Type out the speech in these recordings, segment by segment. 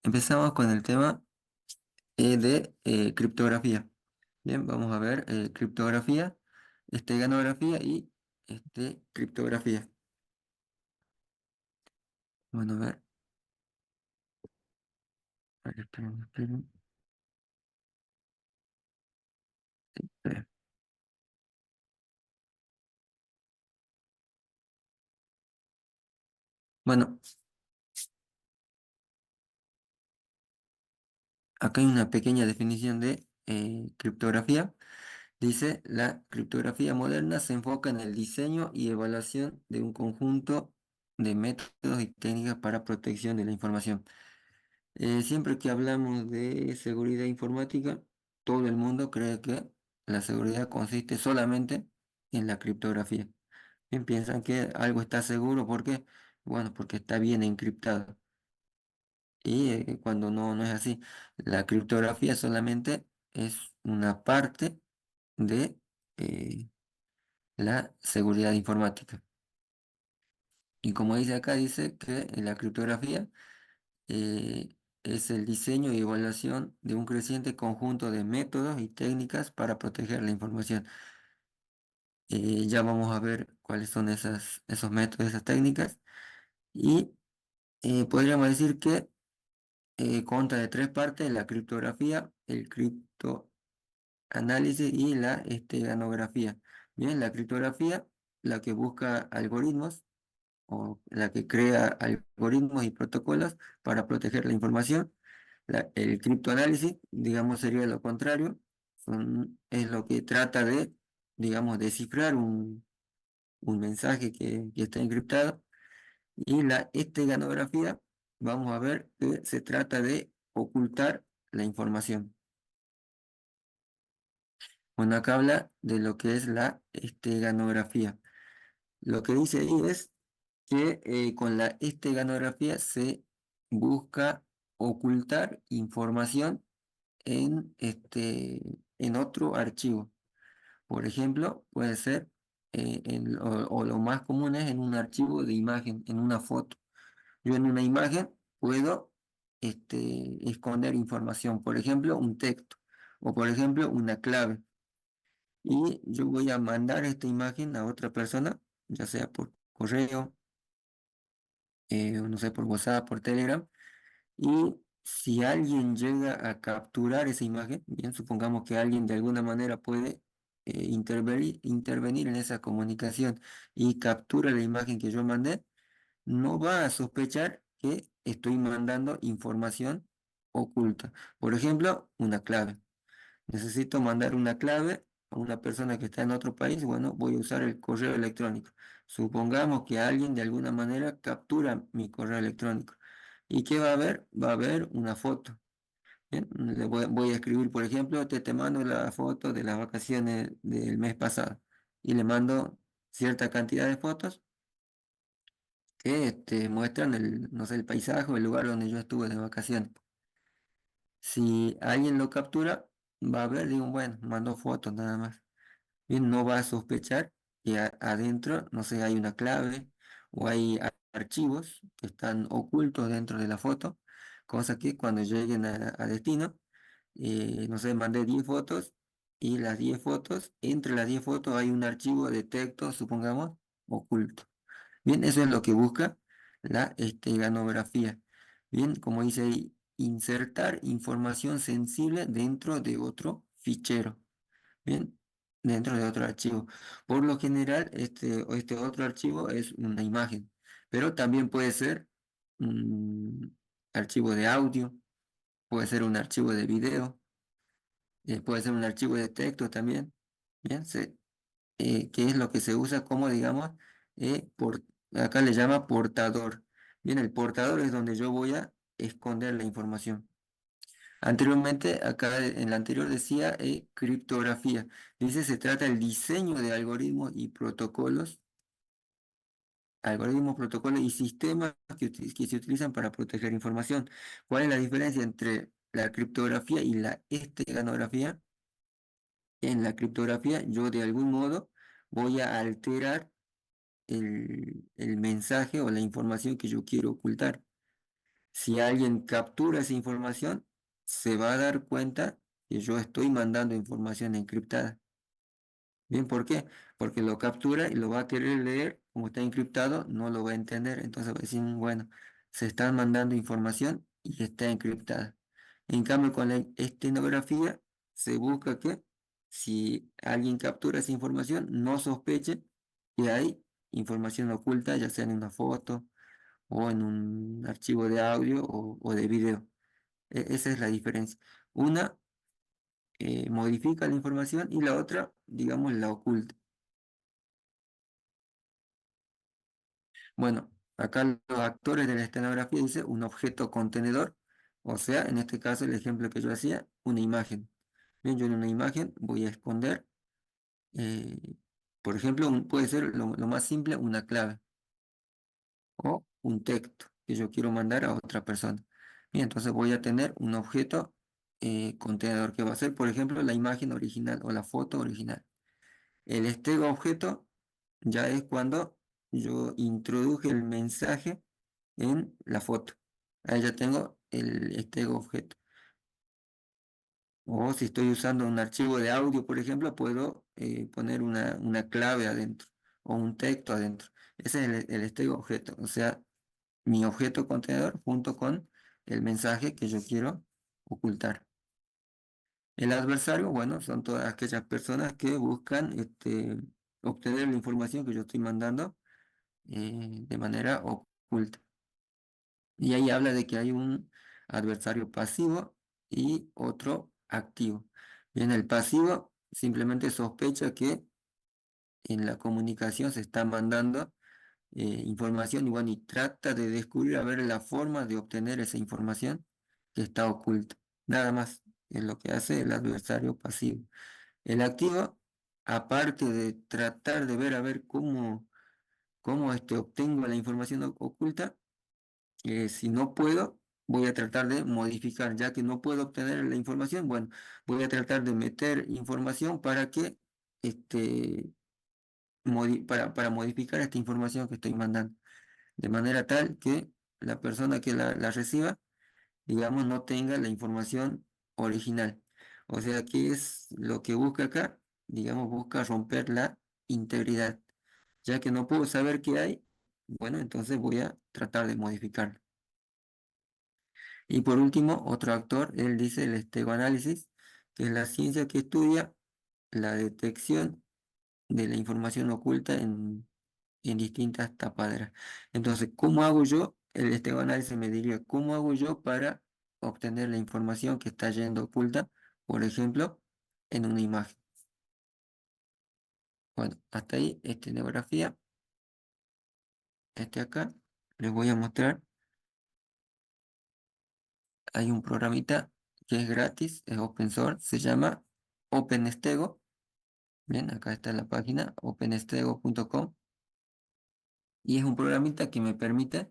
Empezamos con el tema de criptografía. Bien, vamos a ver criptografía, esteganografía y criptografía. Bueno, a ver, esperen. Esperen. Bueno, acá hay una pequeña definición de criptografía. Dice, la criptografía moderna se enfoca en el diseño y evaluación de un conjunto de métodos y técnicas para protección de la información. Siempre que hablamos de seguridad informática, todo el mundo cree que la seguridad consiste solamente en la criptografía. Bien, piensan que algo está seguro, ¿por qué? Bueno, porque está bien encriptado. Y cuando no es así, la criptografía solamente es una parte de eh, la seguridad informática. Y como dice acá, dice que la criptografía es el diseño y evaluación de un creciente conjunto de métodos y técnicas para proteger la información. Ya vamos a ver cuáles son esos métodos, esas técnicas. Y podríamos decir que consta de tres partes: la criptografía, el criptoanálisis y la esteganografía. Bien, la criptografía, la que busca algoritmos o la que crea algoritmos y protocolos para proteger la información. El criptoanálisis, digamos, sería lo contrario, es lo que trata de, digamos, descifrar un mensaje que está encriptado. Y la esteganografía, vamos a ver que se trata de ocultar la información. Bueno, acá habla de lo que es la esteganografía. Lo que dice ahí es que con la esteganografía se busca ocultar información en otro archivo. Por ejemplo, puede ser, o lo más común es en un archivo de imagen, en una foto. Yo en una imagen puedo esconder información, por ejemplo, un texto, o por ejemplo, una clave. Y yo voy a mandar esta imagen a otra persona, ya sea por correo, o no sé, por WhatsApp, por Telegram. Y si alguien llega a capturar esa imagen, bien, supongamos que alguien de alguna manera puede intervenir en esa comunicación y captura la imagen que yo mandé, no va a sospechar que estoy mandando información oculta. Por ejemplo, una clave. Necesito mandar una clave a una persona que está en otro país. Bueno, voy a usar el correo electrónico. Supongamos que alguien de alguna manera captura mi correo electrónico. ¿Y qué va a haber? Va a haber una foto. Bien, voy a escribir, por ejemplo, te mando la foto de las vacaciones del mes pasado. Y le mando cierta cantidad de fotos que muestran no sé, el paisaje o el lugar donde yo estuve de vacaciones. Si alguien lo captura, va a ver, digo, bueno, mandó fotos nada más. Bien, no va a sospechar que adentro, no sé, hay una clave o hay archivos que están ocultos dentro de la foto, cosa que cuando lleguen a destino, no sé, mandé 10 fotos y las 10 fotos, entre las 10 fotos hay un archivo de texto, supongamos, oculto. Bien, eso es lo que busca la esteganografía. Bien, como dice ahí, insertar información sensible dentro de otro fichero. Bien, dentro de otro archivo. Por lo general, este otro archivo es una imagen, pero también puede ser un archivo de audio, puede ser un archivo de video, puede ser un archivo de texto también. Bien, que es lo que se usa como, digamos, acá le llama portador. Bien, el portador es donde yo voy a esconder la información. Anteriormente, acá en la anterior decía criptografía. Dice, se trata del diseño de algoritmos, protocolos y sistemas que se utilizan para proteger información. ¿Cuál es la diferencia entre la criptografía y la esteganografía? En la criptografía, yo de algún modo voy a alterar el mensaje o la información que yo quiero ocultar. Si alguien captura esa información, se va a dar cuenta que yo estoy mandando información encriptada. Bien, ¿por qué? Porque lo captura y lo va a querer leer, como está encriptado, no lo va a entender. Entonces va a decir, bueno, se están mandando información y está encriptada. En cambio, con la estenografía se busca que si alguien captura esa información, no sospeche que hay información oculta, ya sea en una foto o en un archivo de audio o de video. Esa es la diferencia. Una modifica la información y la otra, digamos, la oculta. Bueno, acá los actores de la escenografía dice un objeto contenedor, o sea, en este caso el ejemplo que yo hacía, una imagen. Bien, yo en una imagen voy a esconder, eh, por ejemplo, puede ser lo más simple, una clave o un texto que yo quiero mandar a otra persona. Bien, entonces voy a tener un objeto contenedor que va a ser, por ejemplo, la imagen original o la foto original. El estego objeto ya es cuando yo introduje el mensaje en la foto. Ahí ya tengo el estego objeto. O si estoy usando un archivo de audio, por ejemplo, puedo poner una clave adentro o un texto adentro. Ese es el estego objeto, o sea, mi objeto contenedor junto con el mensaje que yo quiero ocultar. El adversario, bueno, son todas aquellas personas que buscan obtener la información que yo estoy mandando de manera oculta. Y ahí habla de que hay un adversario pasivo y otro activo. Bien, el pasivo simplemente sospecha que en la comunicación se está mandando información y bueno, y trata de descubrir a ver la forma de obtener esa información que está oculta. Nada más es lo que hace el adversario pasivo. El activo, aparte de tratar de ver a ver cómo obtengo la información oculta, si no puedo, voy a tratar de modificar, ya que no puedo obtener la información, bueno, voy a tratar de meter información para que, este, para modificar esta información que estoy mandando, de manera tal que la persona que la reciba, digamos, no tenga la información original. O sea, ¿qué es lo que busca acá? Digamos, busca romper la integridad. Ya que no puedo saber qué hay, bueno, entonces voy a tratar de modificarlo. Y por último, otro actor, él dice el estegoanálisis, que es la ciencia que estudia la detección de la información oculta en distintas tapaderas. Entonces, ¿cómo hago yo? El estegoanálisis me diría, ¿cómo hago yo para obtener la información que está yendo oculta? Por ejemplo, en una imagen. Bueno, hasta ahí, estenografía, acá, les voy a mostrar, hay un programita que es gratis, es open source, se llama OpenStego. Bien, acá está la página openstego.com y es un programita que me permite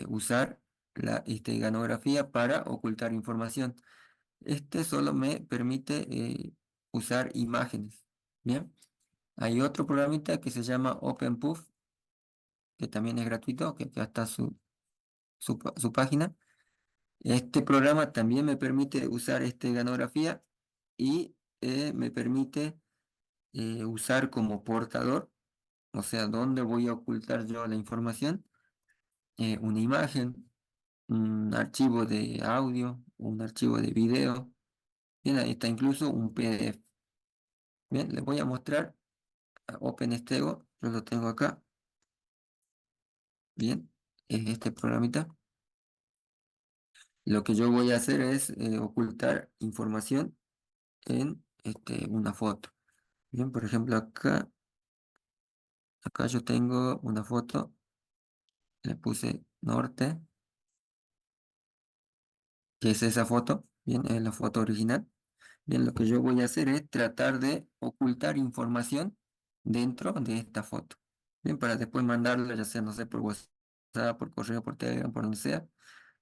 usar la esteganografía para ocultar información. Este solo me permite usar imágenes. Bien, hay otro programita que se llama OpenPUF, que también es gratuito, que acá está su página. Este programa también me permite usar esteganografía y me permite usar como portador, o sea, ¿dónde voy a ocultar yo la información? Una imagen, un archivo de audio, un archivo de video. Bien, ahí está incluso un PDF. Bien, les voy a mostrar a OpenStego, yo lo tengo acá. Bien, es este programita. Lo que yo voy a hacer es ocultar información en una foto. Bien, por ejemplo, acá yo tengo una foto, le puse norte, que es esa foto. Bien, es la foto original. Bien, lo que yo voy a hacer es tratar de ocultar información dentro de esta foto. Bien, para después mandarla, ya sea, no sé, por WhatsApp, por correo, por Telegram, por donde sea,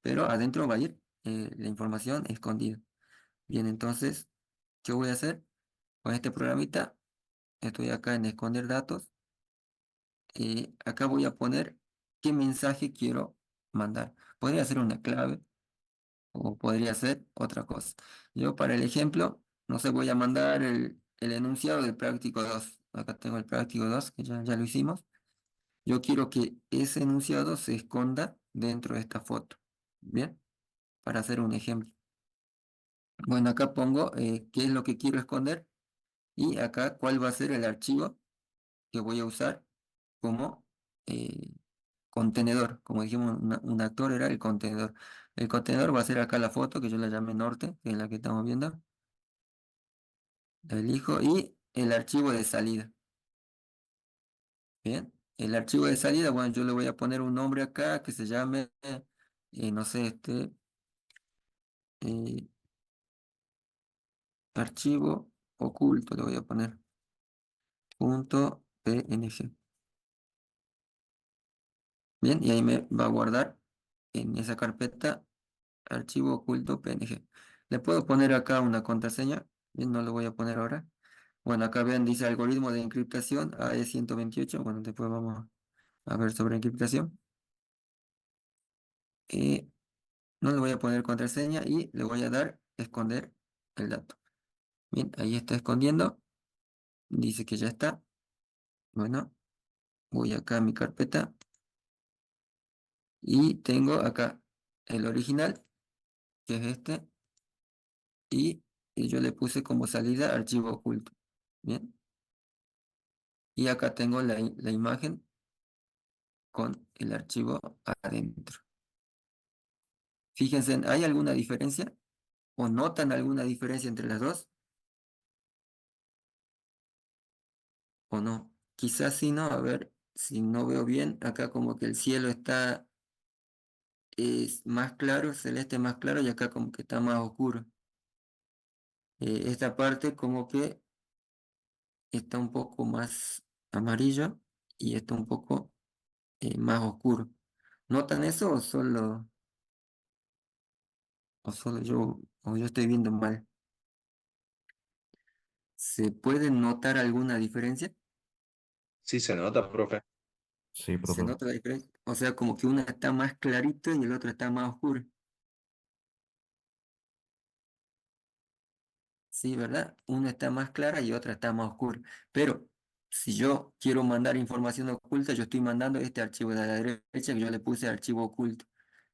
pero adentro va a ir la información escondida. Bien, entonces, ¿qué voy a hacer? Con este programita, estoy acá en esconder datos, y acá voy a poner qué mensaje quiero mandar. Podría ser una clave o podría ser otra cosa. Yo para el ejemplo, no sé, voy a mandar el enunciado del práctico 2. Acá tengo el práctico 2 que ya lo hicimos. Yo quiero que ese enunciado se esconda dentro de esta foto. Bien, para hacer un ejemplo. Bueno, acá pongo qué es lo que quiero esconder y acá cuál va a ser el archivo que voy a usar como eh, contenedor. Como dijimos, un actor era el contenedor. El contenedor va a ser acá la foto que yo la llamé norte, que es la que estamos viendo. La elijo y el archivo de salida. Bien, el archivo de salida, bueno, yo le voy a poner un nombre acá que se llame, no sé, eh, archivo oculto, le voy a poner punto PNG. Bien, y ahí me va a guardar en esa carpeta archivo oculto PNG. Le puedo poner acá una contraseña, bien, no lo voy a poner ahora. Bueno, acá vean, dice algoritmo de encriptación AE128. Bueno, después vamos a ver sobre encriptación. Y no le voy a poner contraseña y le voy a dar esconder el dato. Bien, ahí está escondiendo. Dice que ya está. Bueno, voy acá a mi carpeta y tengo acá el original, que es este, y yo le puse como salida archivo oculto. Bien, y acá tengo la imagen con el archivo adentro. Fíjense, ¿hay alguna diferencia? ¿O notan alguna diferencia entre las dos? ¿O no? Quizás sí, no. A ver, si no veo bien, acá como que el cielo está es más claro, celeste más claro, y acá como que está más oscuro. Esta parte como que está un poco más amarillo y está un poco más oscuro. ¿Notan eso o solo yo estoy viendo mal? ¿Se puede notar alguna diferencia? Sí se nota, profe. Sí, ¿Se profe. nota la diferencia? O sea, como que una está más clarito y el otro está más oscuro. Sí, ¿verdad? Una está más clara y otra está más oscura. Pero si yo quiero mandar información oculta, yo estoy mandando este archivo de la derecha que yo le puse archivo oculto.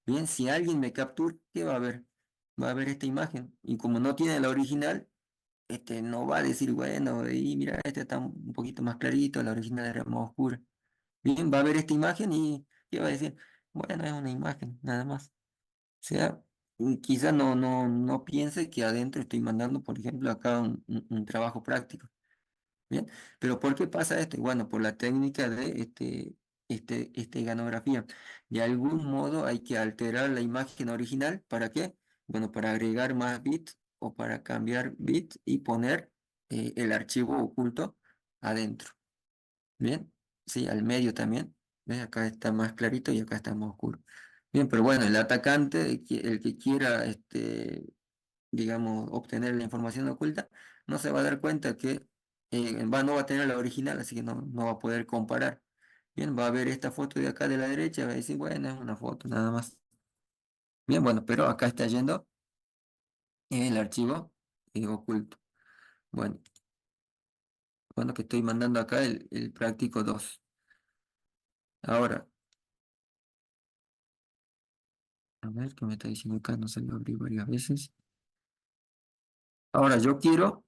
Bien, si alguien me captura, ¿qué va a ver? Va a ver esta imagen. Y como no tiene la original, no va a decir, bueno, y mira, este está un poquito más clarito, la original era más oscura. Bien, va a ver esta imagen y ¿qué va a decir? Bueno, es una imagen, nada más. O sea, quizá no piense que adentro estoy mandando, por ejemplo, acá un trabajo práctico. Bien, pero ¿por qué pasa esto? Bueno, por la técnica de esteganografía. De algún modo hay que alterar la imagen original. ¿Para qué? Bueno, para agregar más bits o para cambiar bits y poner el archivo oculto adentro. Bien, sí, al medio también. ¿Ves? Acá está más clarito y acá está más oscuro. Bien, pero bueno, el atacante, el que quiera, digamos, obtener la información oculta, no se va a dar cuenta que no va a tener la original, así que no va a poder comparar. Bien, va a ver esta foto de acá de la derecha, va a decir, bueno, es una foto nada más. Bien, bueno, pero acá está yendo el archivo oculto. Bueno, bueno, que estoy mandando acá el práctico 2. Ahora, a ver qué me está diciendo acá, no se lo abrí varias veces. Ahora yo quiero,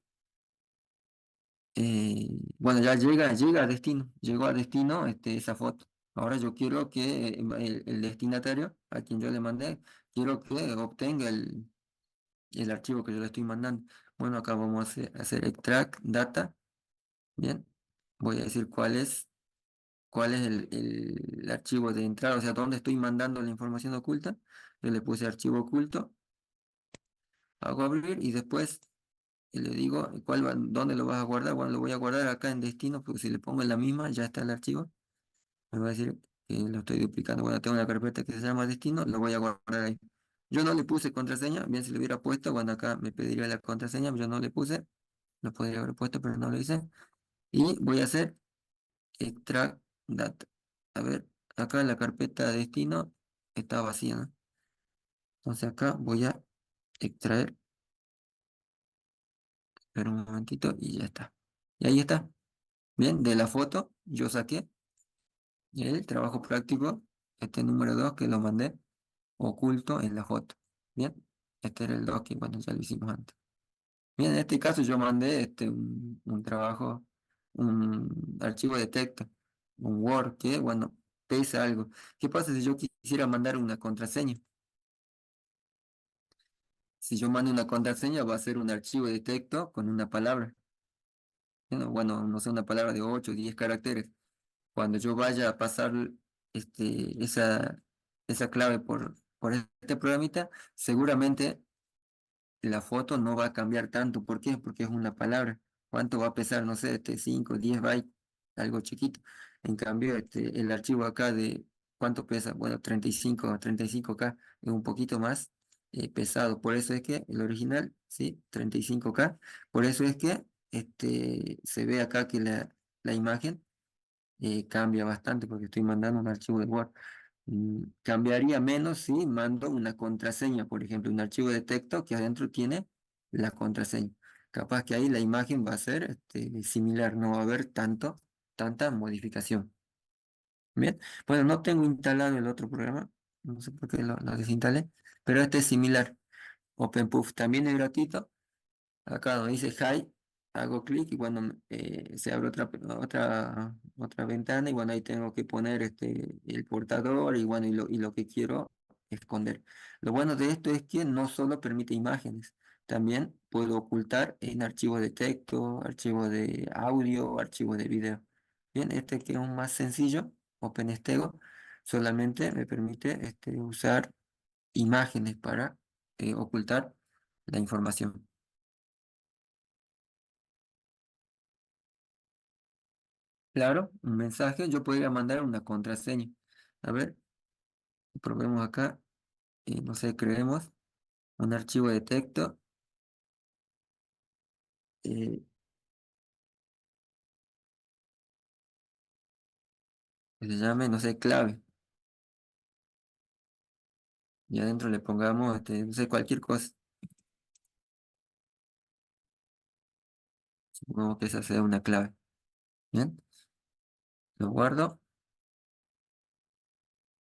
bueno, ya llega a destino, llegó a destino esa foto. Ahora yo quiero que el destinatario a quien yo le mandé, quiero que obtenga el archivo que yo le estoy mandando. Bueno, acá vamos a hacer extract data. Bien, voy a decir cuál es el archivo de entrada, o sea, dónde estoy mandando la información oculta. Yo le puse archivo oculto, hago abrir y después y le digo, ¿dónde lo vas a guardar? Bueno, lo voy a guardar acá en destino, porque si le pongo en la misma, ya está el archivo. Me va a decir que lo estoy duplicando. Bueno, tengo una carpeta que se llama destino, lo voy a guardar ahí. Yo no le puse contraseña, bien si le hubiera puesto, bueno, acá me pediría la contraseña, yo no le puse, lo podría haber puesto, pero no lo hice. Y voy a hacer extract data. A ver, acá en la carpeta destino está vacía, ¿no? Entonces acá voy a extraer, espera un momentito y ya está. Y ahí está. Bien, de la foto yo saqué el trabajo práctico, este número 2 que lo mandé oculto en la foto. Bien, este era el 2 que bueno, ya lo hicimos antes. Bien, en este caso yo mandé un trabajo, un archivo de texto, un Word que, bueno, pesa algo. ¿Qué pasa si yo quisiera mandar una contraseña? Si yo mando una contraseña va a ser un archivo de texto con una palabra. Bueno, no sé, una palabra de 8 o 10 caracteres. Cuando yo vaya a pasar esa clave por este programita, seguramente la foto no va a cambiar tanto. ¿Por qué? Porque es una palabra. ¿Cuánto va a pesar? No sé, 5, 10 bytes, algo chiquito. En cambio, el archivo acá de ¿cuánto pesa? Bueno, 35K es un poquito más pesado. Por eso es que el original, ¿sí? 35K. Por eso es que se ve acá que la imagen cambia bastante porque estoy mandando un archivo de Word. Cambiaría menos si mando una contraseña, por ejemplo, un archivo de texto que adentro tiene la contraseña. Capaz que ahí la imagen va a ser similar, no va a haber tanta modificación. Bien, bueno, no tengo instalado el otro programa, no sé por qué lo desinstalé, pero este es similar. OpenPuff también es gratuito. Acá donde dice Hi, hago clic y bueno, se abre otra ventana y bueno, ahí tengo que poner el portador y bueno, y lo que quiero esconder. Lo bueno de esto es que no solo permite imágenes, también puedo ocultar en archivos de texto, archivos de audio, archivos de video. Bien, este que es un más sencillo, OpenStego, solamente me permite usar imágenes para ocultar la información. Claro, un mensaje, yo podría mandar una contraseña. A ver, probemos acá, no sé, creemos un archivo de texto eh, que se llame, no sé, clave. Y adentro le pongamos, no sé, cualquier cosa. Supongamos que esa sea una clave. Bien, lo guardo,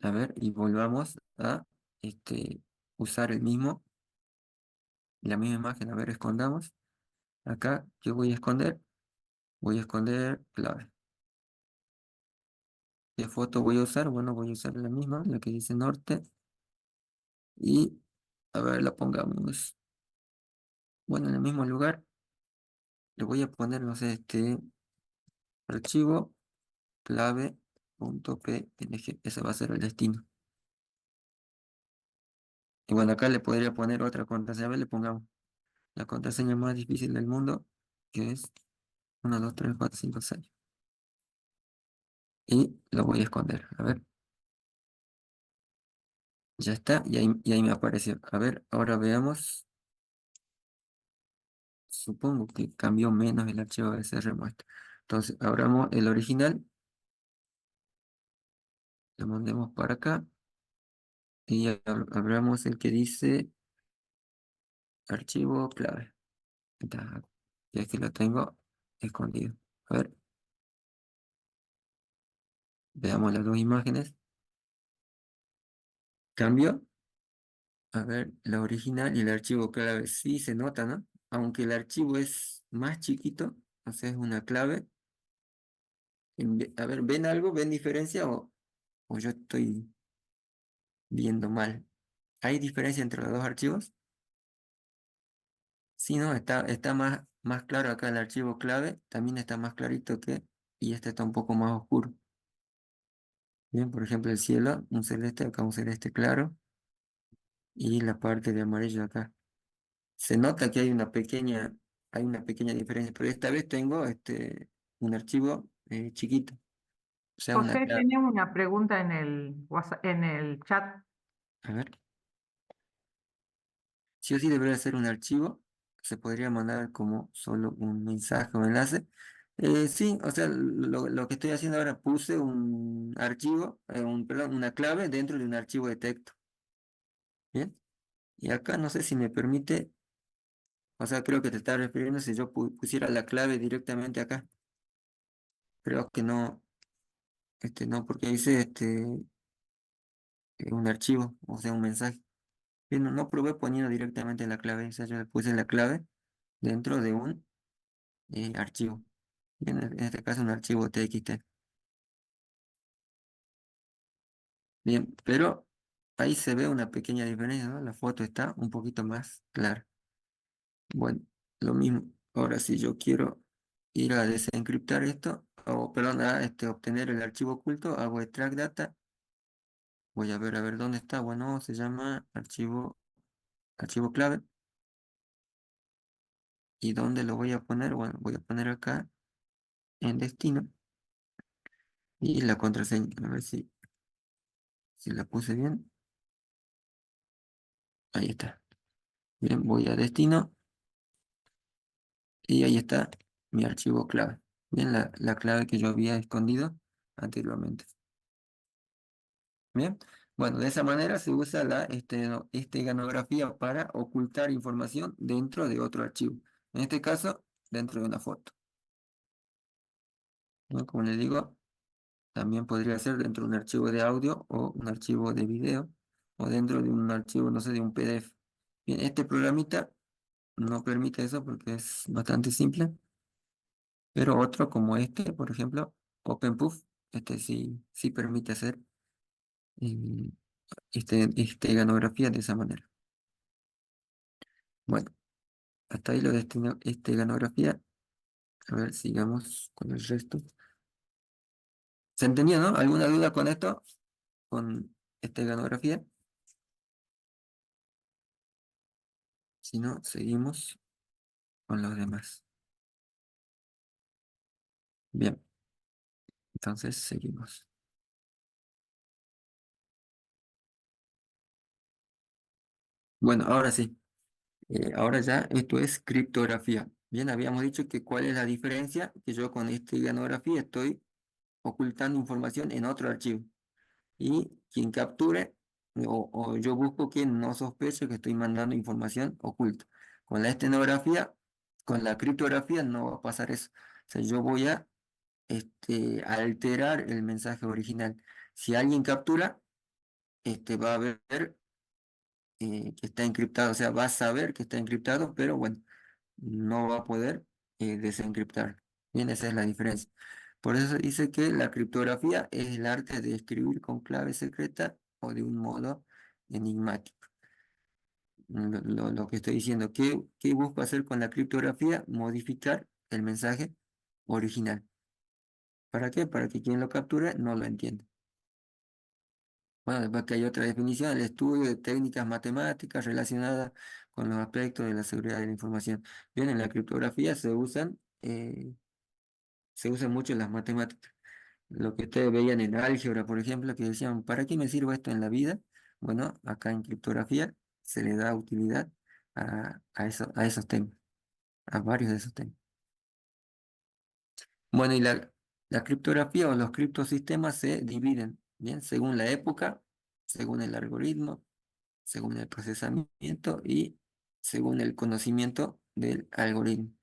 a ver, y volvamos a usar la misma imagen. A ver, escondamos. Acá, ¿qué voy a esconder? Voy a esconder clave. ¿Qué foto voy a usar? Bueno, voy a usar la misma, la que dice norte. Y, a ver, la pongamos, bueno, en el mismo lugar. Le voy a poner, no sé, archivo clave.png. Ese va a ser el destino. Y bueno, acá le podría poner otra contraseña. A ver, le pongamos la contraseña más difícil del mundo, que es 1, 2, 3, 4, 5, 6. Y lo voy a esconder. A ver, ya está. Y ahí me apareció. A ver, ahora veamos. Supongo que cambió menos el archivo de ese remuestra. Entonces, abramos el original, lo mandemos para acá y abramos el que dice archivo clave. Está, ya que lo tengo escondido. A ver, veamos las dos imágenes. Cambio. A ver, la original y el archivo clave. Sí se nota, ¿no? Aunque el archivo es más chiquito, o sea, es una clave. A ver, ¿ven algo? ¿Ven diferencia o yo estoy viendo mal? ¿Hay diferencia entre los dos archivos? Sí, no, está más claro acá el archivo clave. También está más clarito y este está un poco más oscuro. Bien, por ejemplo, el cielo, un celeste, acá un celeste claro. Y la parte de amarillo acá. Se nota que hay una pequeña diferencia, pero esta vez tengo un archivo chiquito, o sea, una José, clave. tenía una pregunta en el WhatsApp, en el chat. A ver, sí o sí debería ser un archivo, se podría mandar como solo un mensaje o enlace. Sí, o sea, lo que estoy haciendo ahora, puse un archivo, perdón, una clave dentro de un archivo de texto. Bien, Y acá no sé si me permite, o sea, creo que te está refiriendo si yo pusiera la clave directamente acá. Creo que no, no, porque dice un archivo, o sea, un mensaje. Bien, no, no probé poniendo directamente la clave, o sea, yo le puse la clave dentro de un archivo. Bien, en este caso un archivo TXT. Bien, pero ahí se ve una pequeña diferencia, ¿no? La foto está un poquito más clara. Bueno, lo mismo. Ahora, si yo quiero ir a desencriptar esto, o perdón, a obtener el archivo oculto, hago extract data. Voy a ver dónde está. Bueno, se llama archivo clave. ¿Y dónde lo voy a poner? Bueno, voy a poner acá en destino y la contraseña. A ver si la puse bien. Ahí está. Bien, voy a destino y ahí está mi archivo clave. Bien, la clave que yo había escondido anteriormente. Bien, bueno, de esa manera se usa la esteganografía para ocultar información dentro de otro archivo. En este caso, dentro de una foto, ¿no? Como les digo, también podría ser dentro de un archivo de audio o un archivo de video o dentro de un archivo, no sé, de un PDF. Bien, este programita no permite eso porque es bastante simple, pero otro como este, por ejemplo, OpenPUF, este sí permite hacer eh, esteganografía de esa manera. Bueno. Hasta ahí lo de esteganografía. A ver, sigamos con el resto. ¿Se entendió, no? ¿Alguna duda con esto? Con esteganografía. Si no, seguimos con los demás. Bien, entonces seguimos. Bueno, ahora sí. Ahora ya esto es criptografía. Bien, habíamos dicho que cuál es la diferencia, que yo con esteganografía estoy ocultando información en otro archivo. Y quien capture, o yo busco que no sospeche que estoy mandando información oculta. Con la estenografía, con la criptografía no va a pasar eso. O sea, yo voy a alterar el mensaje original. Si alguien captura, va a ver que está encriptado, o sea, va a saber que está encriptado, pero bueno, no va a poder desencriptar. Bien, esa es la diferencia. Por eso dice que la criptografía es el arte de escribir con clave secreta o de un modo enigmático. Lo que estoy diciendo, ¿qué busco hacer con la criptografía? Modificar el mensaje original. ¿Para qué? Para que quien lo capture no lo entienda. Bueno, después que hay otra definición, el estudio de técnicas matemáticas relacionadas con los aspectos de la seguridad de la información. Bien, en la criptografía se usan mucho las matemáticas. Lo que ustedes veían en álgebra, por ejemplo, que decían, ¿para qué me sirve esto en la vida? Bueno, acá en criptografía se le da utilidad a esos temas, a varios de esos temas. Bueno, y la criptografía o los criptosistemas se dividen, ¿bien? Según la época, según el algoritmo, según el procesamiento y según el conocimiento del algoritmo.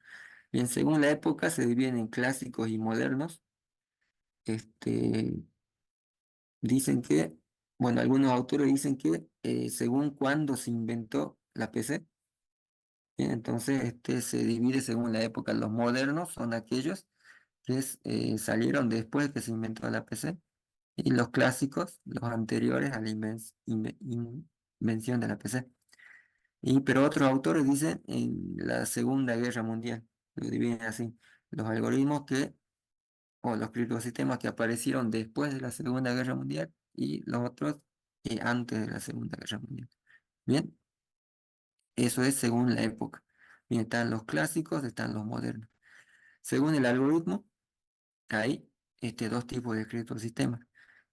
Bien, según la época se dividen en clásicos y modernos. Este, Dicen que, bueno, algunos autores dicen que según cuándo se inventó la PC, bien, entonces se divide según la época. Los modernos son aquellos que salieron después de que se inventó la PC y los clásicos, los anteriores a la invención de la PC. Pero otros autores dicen en la Segunda Guerra Mundial, lo dividen así. Los algoritmos o los criptosistemas que aparecieron después de la Segunda Guerra Mundial y los otros antes de la Segunda Guerra Mundial. Bien, eso es según la época. Bien, están los clásicos, están los modernos. Según el algoritmo, hay dos tipos de criptosistemas,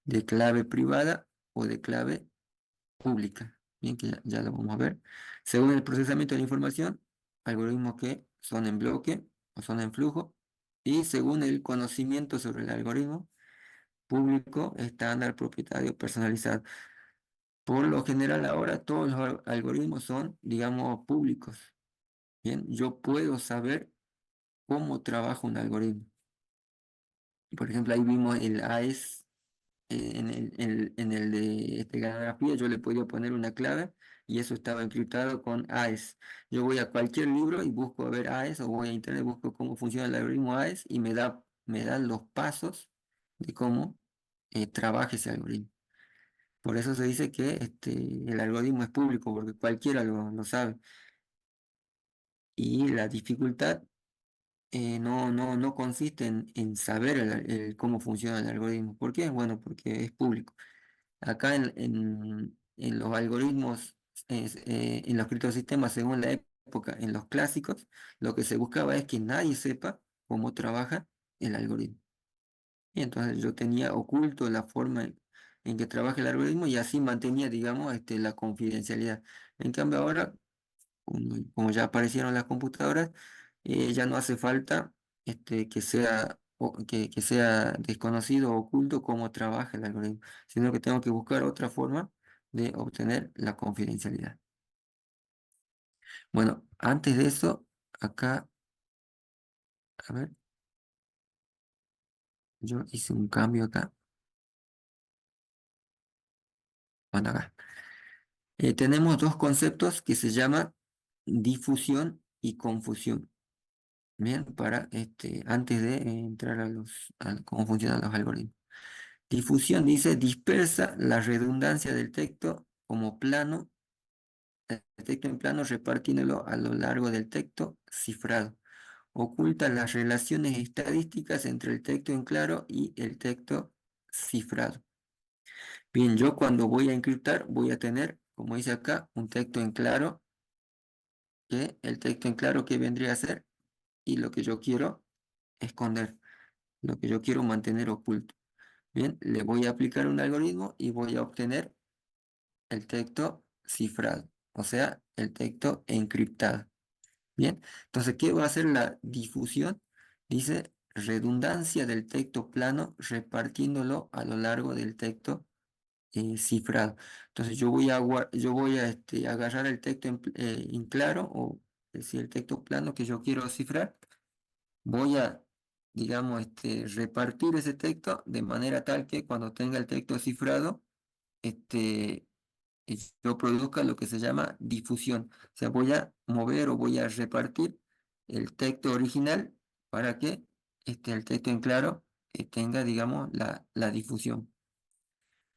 de clave privada o de clave pública. Bien, que ya lo vamos a ver. Según el procesamiento de la información, algoritmos que son en bloque o son en flujo. Y según el conocimiento sobre el algoritmo, público, estándar, propietario, personalizado. Por lo general ahora todos los algoritmos son, digamos, públicos. Bien, yo puedo saber cómo trabaja un algoritmo. Por ejemplo, ahí vimos el AES, en el de esteganografía, yo le podía poner una clave y eso estaba encriptado con AES. Yo voy a cualquier libro y busco a ver AES, o voy a internet, busco cómo funciona el algoritmo AES y me da los pasos de cómo trabaja ese algoritmo. Por eso se dice que el algoritmo es público, porque cualquiera lo sabe. Y la dificultad no consiste en saber cómo funciona el algoritmo. ¿Por qué? Bueno, porque es público. Acá en los algoritmos, en los criptosistemas, según la época, en los clásicos, lo que se buscaba es que nadie sepa cómo trabaja el algoritmo. Y entonces yo tenía oculto la forma en que trabaja el algoritmo y así mantenía, digamos, la confidencialidad. En cambio ahora, como ya aparecieron las computadoras, ya no hace falta que sea desconocido o oculto cómo trabaja el algoritmo, sino que tengo que buscar otra forma de obtener la confidencialidad. Bueno, antes de eso, acá, a ver, yo hice un cambio acá. Bueno, acá. Tenemos dos conceptos que se llaman difusión y confusión. Bien, antes de entrar a cómo funcionan los algoritmos. Difusión dice dispersa la redundancia del texto como plano, el texto en plano repartiéndolo a lo largo del texto cifrado. Oculta las relaciones estadísticas entre el texto en claro y el texto cifrado. Bien, yo cuando voy a encriptar voy a tener, como dice acá, un texto en claro, que el texto en claro que vendría a ser y lo que yo quiero esconder, lo que yo quiero mantener oculto. Bien, le voy a aplicar un algoritmo y voy a obtener el texto cifrado, o sea, el texto encriptado. Bien, entonces, ¿qué va a hacer la difusión? Dice redundancia del texto plano repartiéndolo a lo largo del texto cifrado. Entonces, yo voy a agarrar el texto en claro, o es decir, el texto plano que yo quiero cifrar. Voy a, digamos, repartir ese texto de manera tal que cuando tenga el texto cifrado, este, yo produzca lo que se llama difusión. O sea, voy a mover o voy a repartir el texto original para que el texto en claro tenga, digamos, la difusión.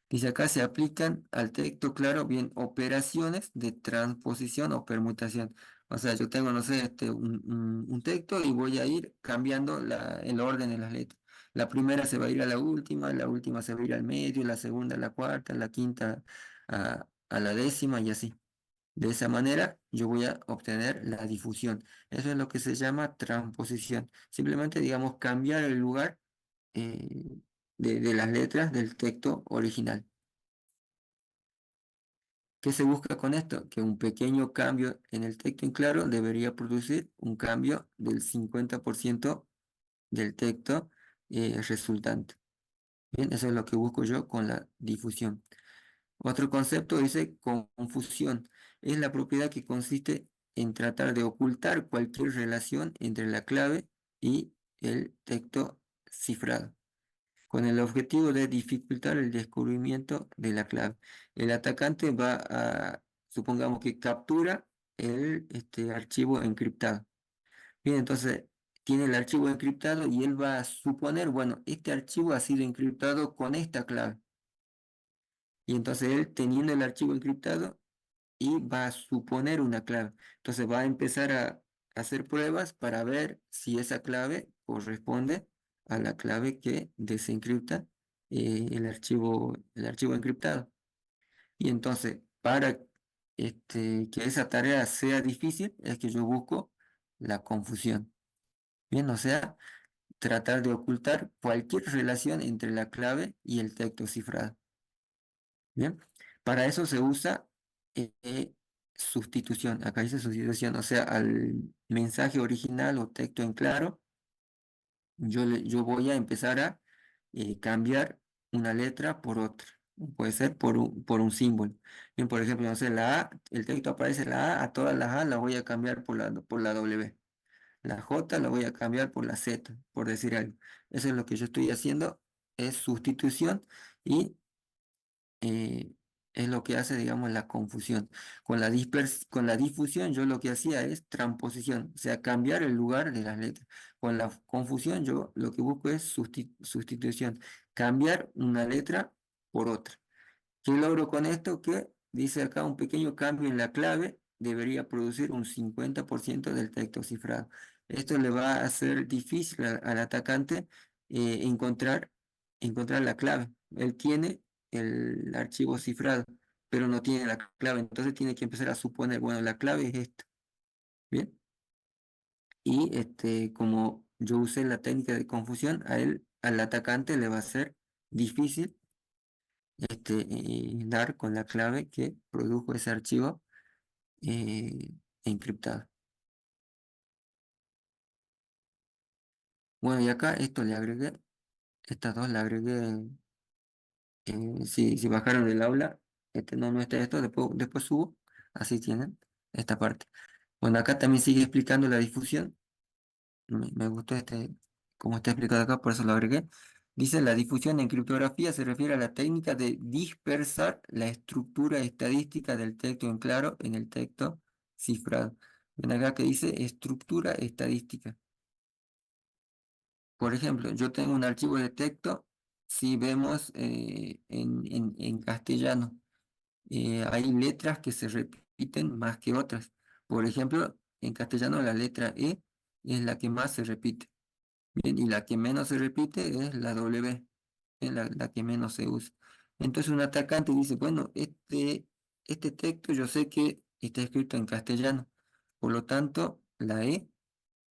Dice acá se aplican al texto claro bien operaciones de transposición o permutación. O sea, yo tengo, no sé, un texto y voy a ir cambiando el orden de las letras. La primera se va a ir a la última se va a ir al medio, la segunda a la cuarta, la quinta a la décima y así. De esa manera yo voy a obtener la difusión. Eso es lo que se llama transposición. Simplemente, digamos, cambiar el lugar eh, de las letras del texto original. ¿Qué se busca con esto? Que un pequeño cambio en el texto en claro debería producir un cambio del 50% del texto resultante. Bien, eso es lo que busco yo con la difusión. Otro concepto dice confusión. Es la propiedad que consiste en tratar de ocultar cualquier relación entre la clave y el texto cifrado, con el objetivo de dificultar el descubrimiento de la clave. El atacante supongamos que captura el archivo encriptado. Bien, entonces tiene el archivo encriptado y él va a suponer, bueno, este archivo ha sido encriptado con esta clave. Y entonces él, teniendo el archivo encriptado, y va a suponer una clave. Entonces va a empezar a hacer pruebas para ver si esa clave corresponde a la clave que desencripta el archivo encriptado. Y entonces, para que esa tarea sea difícil, es que yo busco la confusión. Bien, o sea, tratar de ocultar cualquier relación entre la clave y el texto cifrado. Bien, para eso se usa sustitución. Acá dice sustitución, o sea, al mensaje original o texto en claro, yo voy a empezar a cambiar una letra por otra. puede ser por un símbolo. Bien, por ejemplo, no sé, la A, el texto aparece la A todas las A las voy a cambiar por la W. La J la voy a cambiar por la Z, por decir algo. Eso es lo que yo estoy haciendo, es sustitución y eh, es lo que hace, digamos, la confusión. Con la difusión yo lo que hacía es transposición, o sea, cambiar el lugar de las letras. Con la confusión yo lo que busco es sustitución, cambiar una letra por otra. ¿Qué logro con esto? Que dice acá un pequeño cambio en la clave debería producir un 50% del texto cifrado. Esto le va a hacer difícil al atacante encontrar, encontrar la clave. Él tiene el archivo cifrado, pero no tiene la clave. Entonces tiene que empezar a suponer, bueno, la clave es esta. Bien. Y como yo usé la técnica de confusión, a él, al atacante le va a ser difícil dar con la clave que produjo ese archivo eh, encriptado. Bueno, y acá esto le agregué, estas dos le agregué, si bajaron del aula, no está esto, después subo, así tienen esta parte. Bueno, acá también sigue explicando la difusión. Me gustó como está explicado acá, por eso lo agregué. Dice, la difusión en criptografía se refiere a la técnica de dispersar la estructura estadística del texto en claro en el texto cifrado. Ven acá que dice estructura estadística. Por ejemplo, yo tengo un archivo de texto, si vemos en castellano, hay letras que se repiten más que otras. Por ejemplo, en castellano la letra E es la que más se repite. Bien, y la que menos se repite es la W, es la que menos se usa. Entonces un atacante dice, bueno, este texto yo sé que está escrito en castellano, por lo tanto la E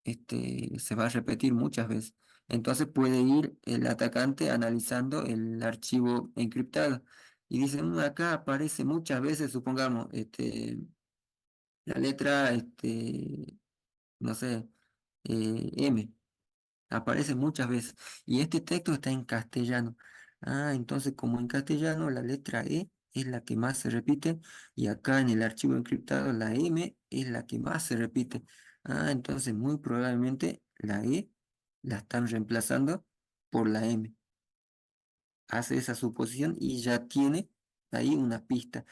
se va a repetir muchas veces. Entonces puede ir el atacante analizando el archivo encriptado y dice, acá aparece muchas veces, supongamos, la letra, no sé, M. Aparece muchas veces. Y este texto está en castellano. Ah, entonces como en castellano la letra E es la que más se repite y acá en el archivo encriptado la M es la que más se repite. Ah, entonces muy probablemente la E la están reemplazando por la M. Hace esa suposición y ya tiene ahí una pista.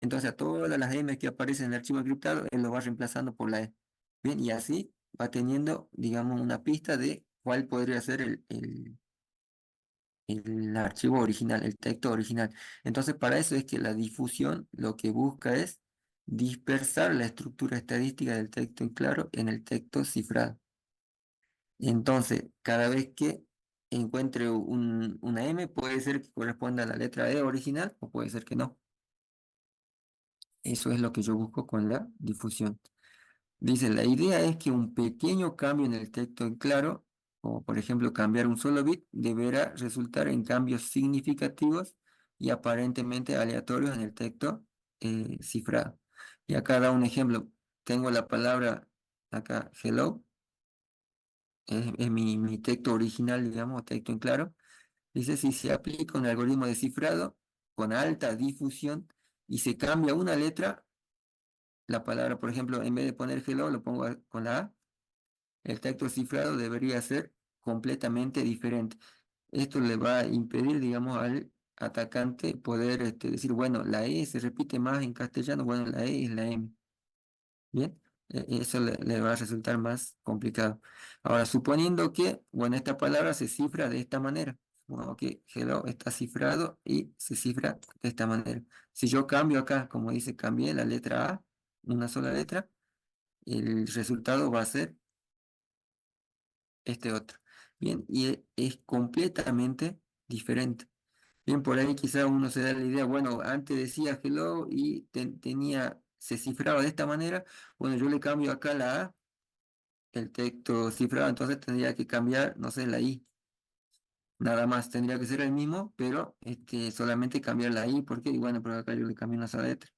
Entonces a todas las M que aparecen en el archivo encriptado, él lo va reemplazando por la E. Bien, y así va teniendo, digamos, una pista de cuál podría ser el archivo original, el texto original. Entonces, para eso es que la difusión lo que busca es dispersar la estructura estadística del texto en claro en el texto cifrado. Entonces, cada vez que encuentre una M, puede ser que corresponda a la letra E original o puede ser que no. Eso es lo que yo busco con la difusión. Dice, la idea es que un pequeño cambio en el texto en claro, como por ejemplo cambiar un solo bit, deberá resultar en cambios significativos y aparentemente aleatorios en el texto cifrado. Y acá da un ejemplo. Tengo la palabra acá, hello, es mi texto original, digamos, texto en claro. Dice, si se aplica un algoritmo de cifrado con alta difusión y se cambia una letra, la palabra, por ejemplo, en vez de poner hello, lo pongo con la A. El texto cifrado debería ser completamente diferente. Esto le va a impedir, digamos, al atacante poder decir, bueno, la E se repite más en castellano, bueno, la E es la M. Bien, eso le va a resultar más complicado. Ahora, suponiendo que, bueno, esta palabra se cifra de esta manera. Bueno, que hello está cifrado y se cifra de esta manera. Si yo cambio acá, como dice, cambié la letra A, una sola letra, el resultado va a ser este otro. Bien, y es completamente diferente. Bien, por ahí quizá uno se da la idea, bueno, antes decía hello y se cifraba de esta manera, bueno, yo le cambio acá la A, el texto cifrado, entonces tendría que cambiar, no sé, la I. Nada más tendría que ser el mismo, pero solamente cambiar la I, porque, y bueno, pero acá yo le cambio una sola letra.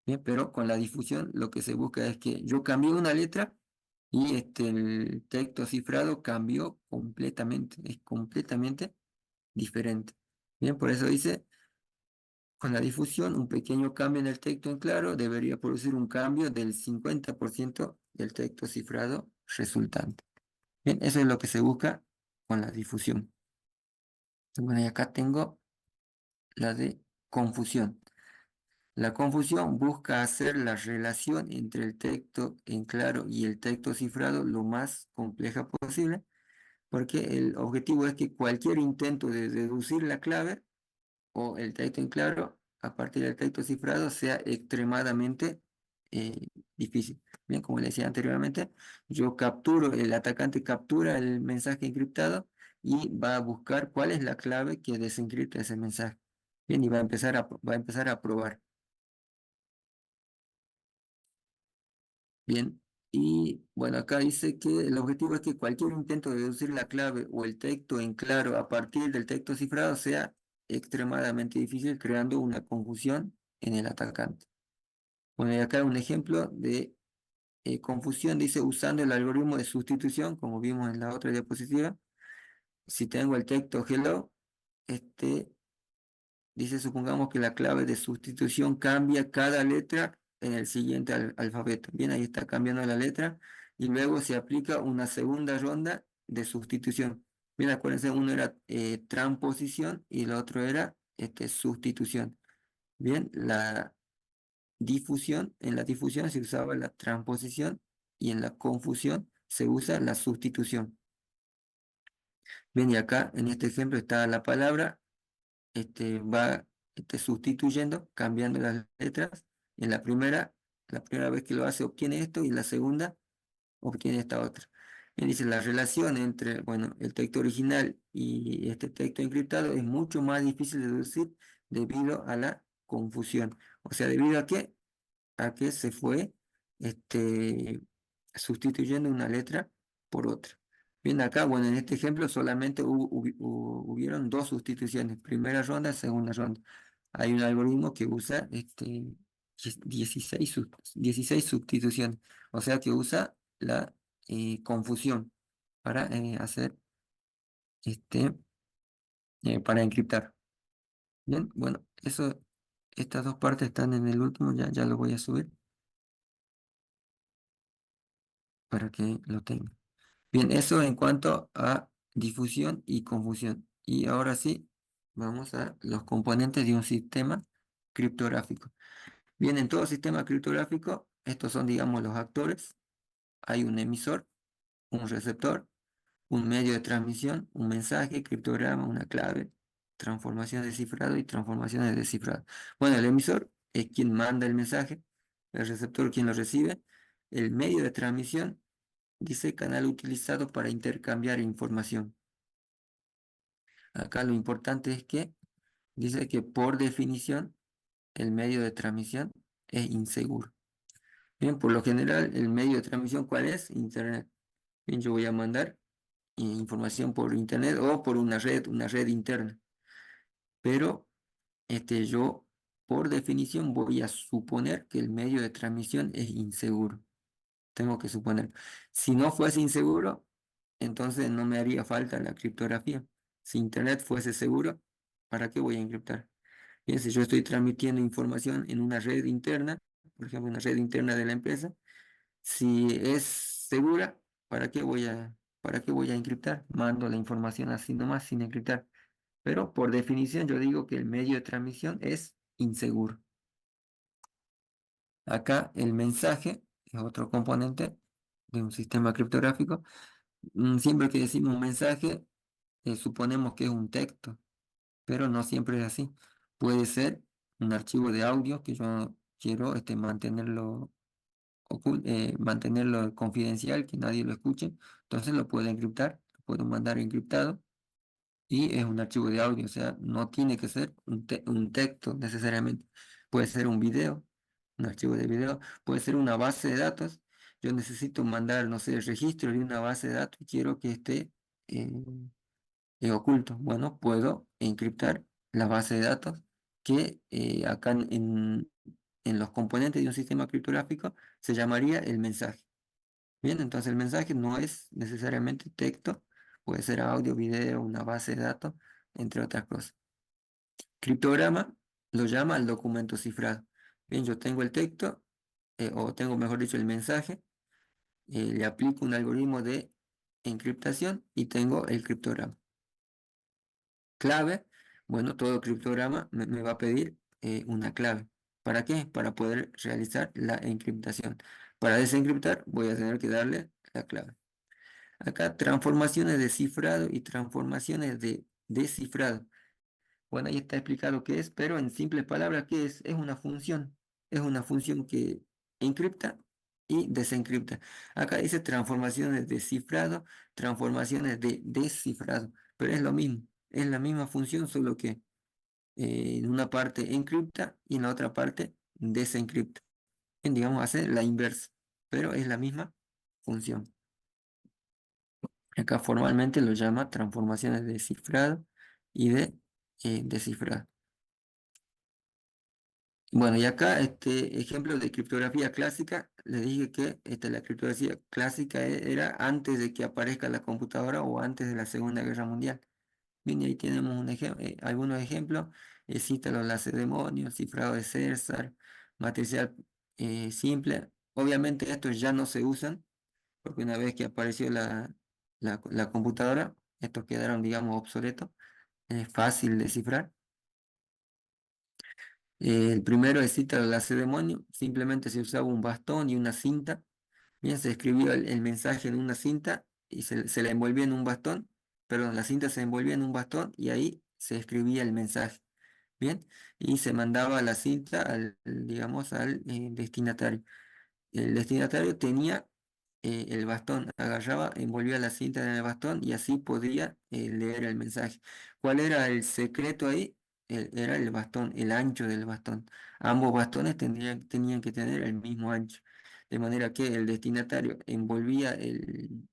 Bien, pero con la difusión lo que se busca es que yo cambie una letra y el texto cifrado cambió completamente, es completamente diferente. Bien, por eso dice, Con la difusión, un pequeño cambio en el texto en claro debería producir un cambio del 50% del texto cifrado resultante. Bien, eso es lo que se busca con la difusión. Bueno, y acá tengo la de confusión. La confusión busca hacer la relación entre el texto en claro y el texto cifrado lo más compleja posible, porque el objetivo es que cualquier intento de deducir la clave o el texto en claro a partir del texto cifrado sea extremadamente eh, difícil. Bien, como le decía anteriormente, el atacante captura el mensaje encriptado y va a buscar cuál es la clave que desencripta ese mensaje. Bien, y va a empezar a probar. Bien, y bueno, acá dice que el objetivo es que cualquier intento de deducir la clave o el texto en claro a partir del texto cifrado sea extremadamente difícil, creando una confusión en el atacante. Bueno, y acá un ejemplo de confusión, dice usando el algoritmo de sustitución, como vimos en la otra diapositiva. Si tengo el texto hello, este dice, supongamos que la clave de sustitución cambia cada letra en el siguiente alfabeto. Bien, ahí está cambiando la letra y luego se aplica una segunda ronda de sustitución. Bien, acuérdense, uno era transposición y el otro era sustitución. Bien, en la difusión se usaba la transposición y en la confusión se usa la sustitución. Bien, y acá en este ejemplo está la palabra va sustituyendo, cambiando las letras. En la primera vez que lo hace obtiene esto y la segunda obtiene esta otra. Bien, dice la relación entre, bueno, el texto original y este texto encriptado es mucho más difícil de deducir debido a la confusión. O sea, debido a que se fue este, sustituyendo una letra por otra. Bien, acá, bueno, en este ejemplo solamente hubieron dos sustituciones, primera ronda, segunda ronda. Hay un algoritmo que usa 16 sustituciones, o sea que usa la confusión para hacer, este, para encriptar. Bien, bueno, estas dos partes están en el último, ya lo voy a subir para que lo tengan. Bien, eso en cuanto a difusión y confusión. Y ahora sí, vamos a los componentes de un sistema criptográfico. Bien, en todo sistema criptográfico, estos son, digamos, los actores. Hay un emisor, un receptor, un medio de transmisión, un mensaje, criptograma, una clave, transformación de cifrado y transformaciones de descifrado. Bueno, el emisor es quien manda el mensaje, el receptor quien lo recibe, el medio de transmisión dice canal utilizado para intercambiar información. Acá lo importante es que dice que por definición el medio de transmisión es inseguro. Bien, por lo general el medio de transmisión ¿cuál es? Internet. Bien, yo voy a mandar información por internet o por una red interna. Pero yo por definición voy a suponer que el medio de transmisión es inseguro. Tengo que suponer. Si no fuese inseguro, entonces no me haría falta la criptografía. Si Internet fuese seguro, ¿para qué voy a encriptar? Bien, si yo estoy transmitiendo información en una red interna, por ejemplo, una red interna de la empresa, si es segura, para qué voy a encriptar? Mando la información así nomás sin encriptar. Pero por definición yo digo que el medio de transmisión es inseguro. Acá el mensaje es otro componente de un sistema criptográfico. Siempre que decimos un mensaje, suponemos que es un texto, pero no siempre es así. Puede ser un archivo de audio que yo quiero mantenerlo confidencial, que nadie lo escuche. Entonces lo puedo encriptar, lo puedo mandar encriptado y es un archivo de audio, o sea, no tiene que ser un texto necesariamente. Puede ser un video, un archivo de video, puede ser una base de datos. Yo necesito mandar, no sé, el registro de una base de datos y quiero que esté eh, oculto. Bueno, puedo encriptar la base de datos que acá en los componentes de un sistema criptográfico se llamaría el mensaje. Bien, entonces el mensaje no es necesariamente texto, puede ser audio, video, una base de datos, entre otras cosas. Criptograma lo llama al documento cifrado. Bien, yo tengo el texto, o tengo, mejor dicho, el mensaje, le aplico un algoritmo de encriptación y tengo el criptograma. Clave, bueno, todo criptograma me va a pedir una clave. ¿Para qué? Para poder realizar la encriptación. Para desencriptar voy a tener que darle la clave. Acá transformaciones de cifrado y transformaciones de descifrado. Bueno, ahí está explicado qué es, pero en simples palabras, ¿qué es? Es una función. Es una función que encripta y desencripta. Acá dice transformaciones de cifrado, transformaciones de descifrado, pero es lo mismo. Es la misma función, solo que en una parte encripta y en la otra parte desencripta. Digamos, hace la inversa, pero es la misma función. Acá formalmente lo llama transformaciones de cifrado y de descifrado. Bueno, y acá este ejemplo de criptografía clásica, le dije que la criptografía clásica era antes de que aparezca la computadora o antes de la Segunda Guerra Mundial. Bien, y ahí tenemos algunos ejemplos, cita los lacedemonios, cifrado de César, matricial simple. Obviamente estos ya no se usan, porque una vez que apareció la computadora, estos quedaron, digamos, obsoletos. Es fácil descifrar. El primero es cita del lacedemonio, simplemente se usaba un bastón y una cinta. Bien, se escribía el mensaje en una cinta y se la envolvía en un bastón, perdón, la cinta se envolvía en un bastón y ahí se escribía el mensaje. Bien, y se mandaba la cinta digamos, al destinatario. El destinatario tenía el bastón, agarraba, envolvía la cinta en el bastón y así podía leer el mensaje. ¿Cuál era el secreto ahí? Era el bastón, el ancho del bastón. Ambos bastones tenían que tener el mismo ancho. De manera que el destinatario envolvía el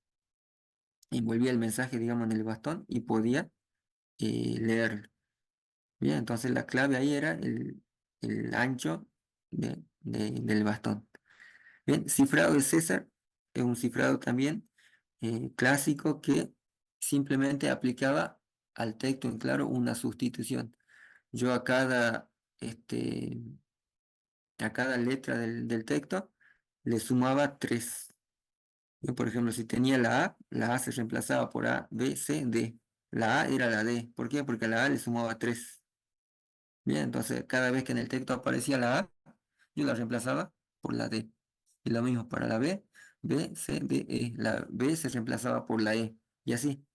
mensaje, digamos, en el bastón y podía leerlo. Bien, entonces la clave ahí era el ancho del bastón. Bien, cifrado de César es un cifrado también clásico que simplemente aplicaba al texto en claro una sustitución. Yo este, a cada letra del texto le sumaba 3. Por ejemplo, si tenía la A se reemplazaba por A, B, C, D. La A era la D. ¿Por qué? Porque a la A le sumaba 3. Bien, entonces cada vez que en el texto aparecía la A, yo la reemplazaba por la D. Y lo mismo para la B, B, C, D, E. La B se reemplazaba por la E. Y así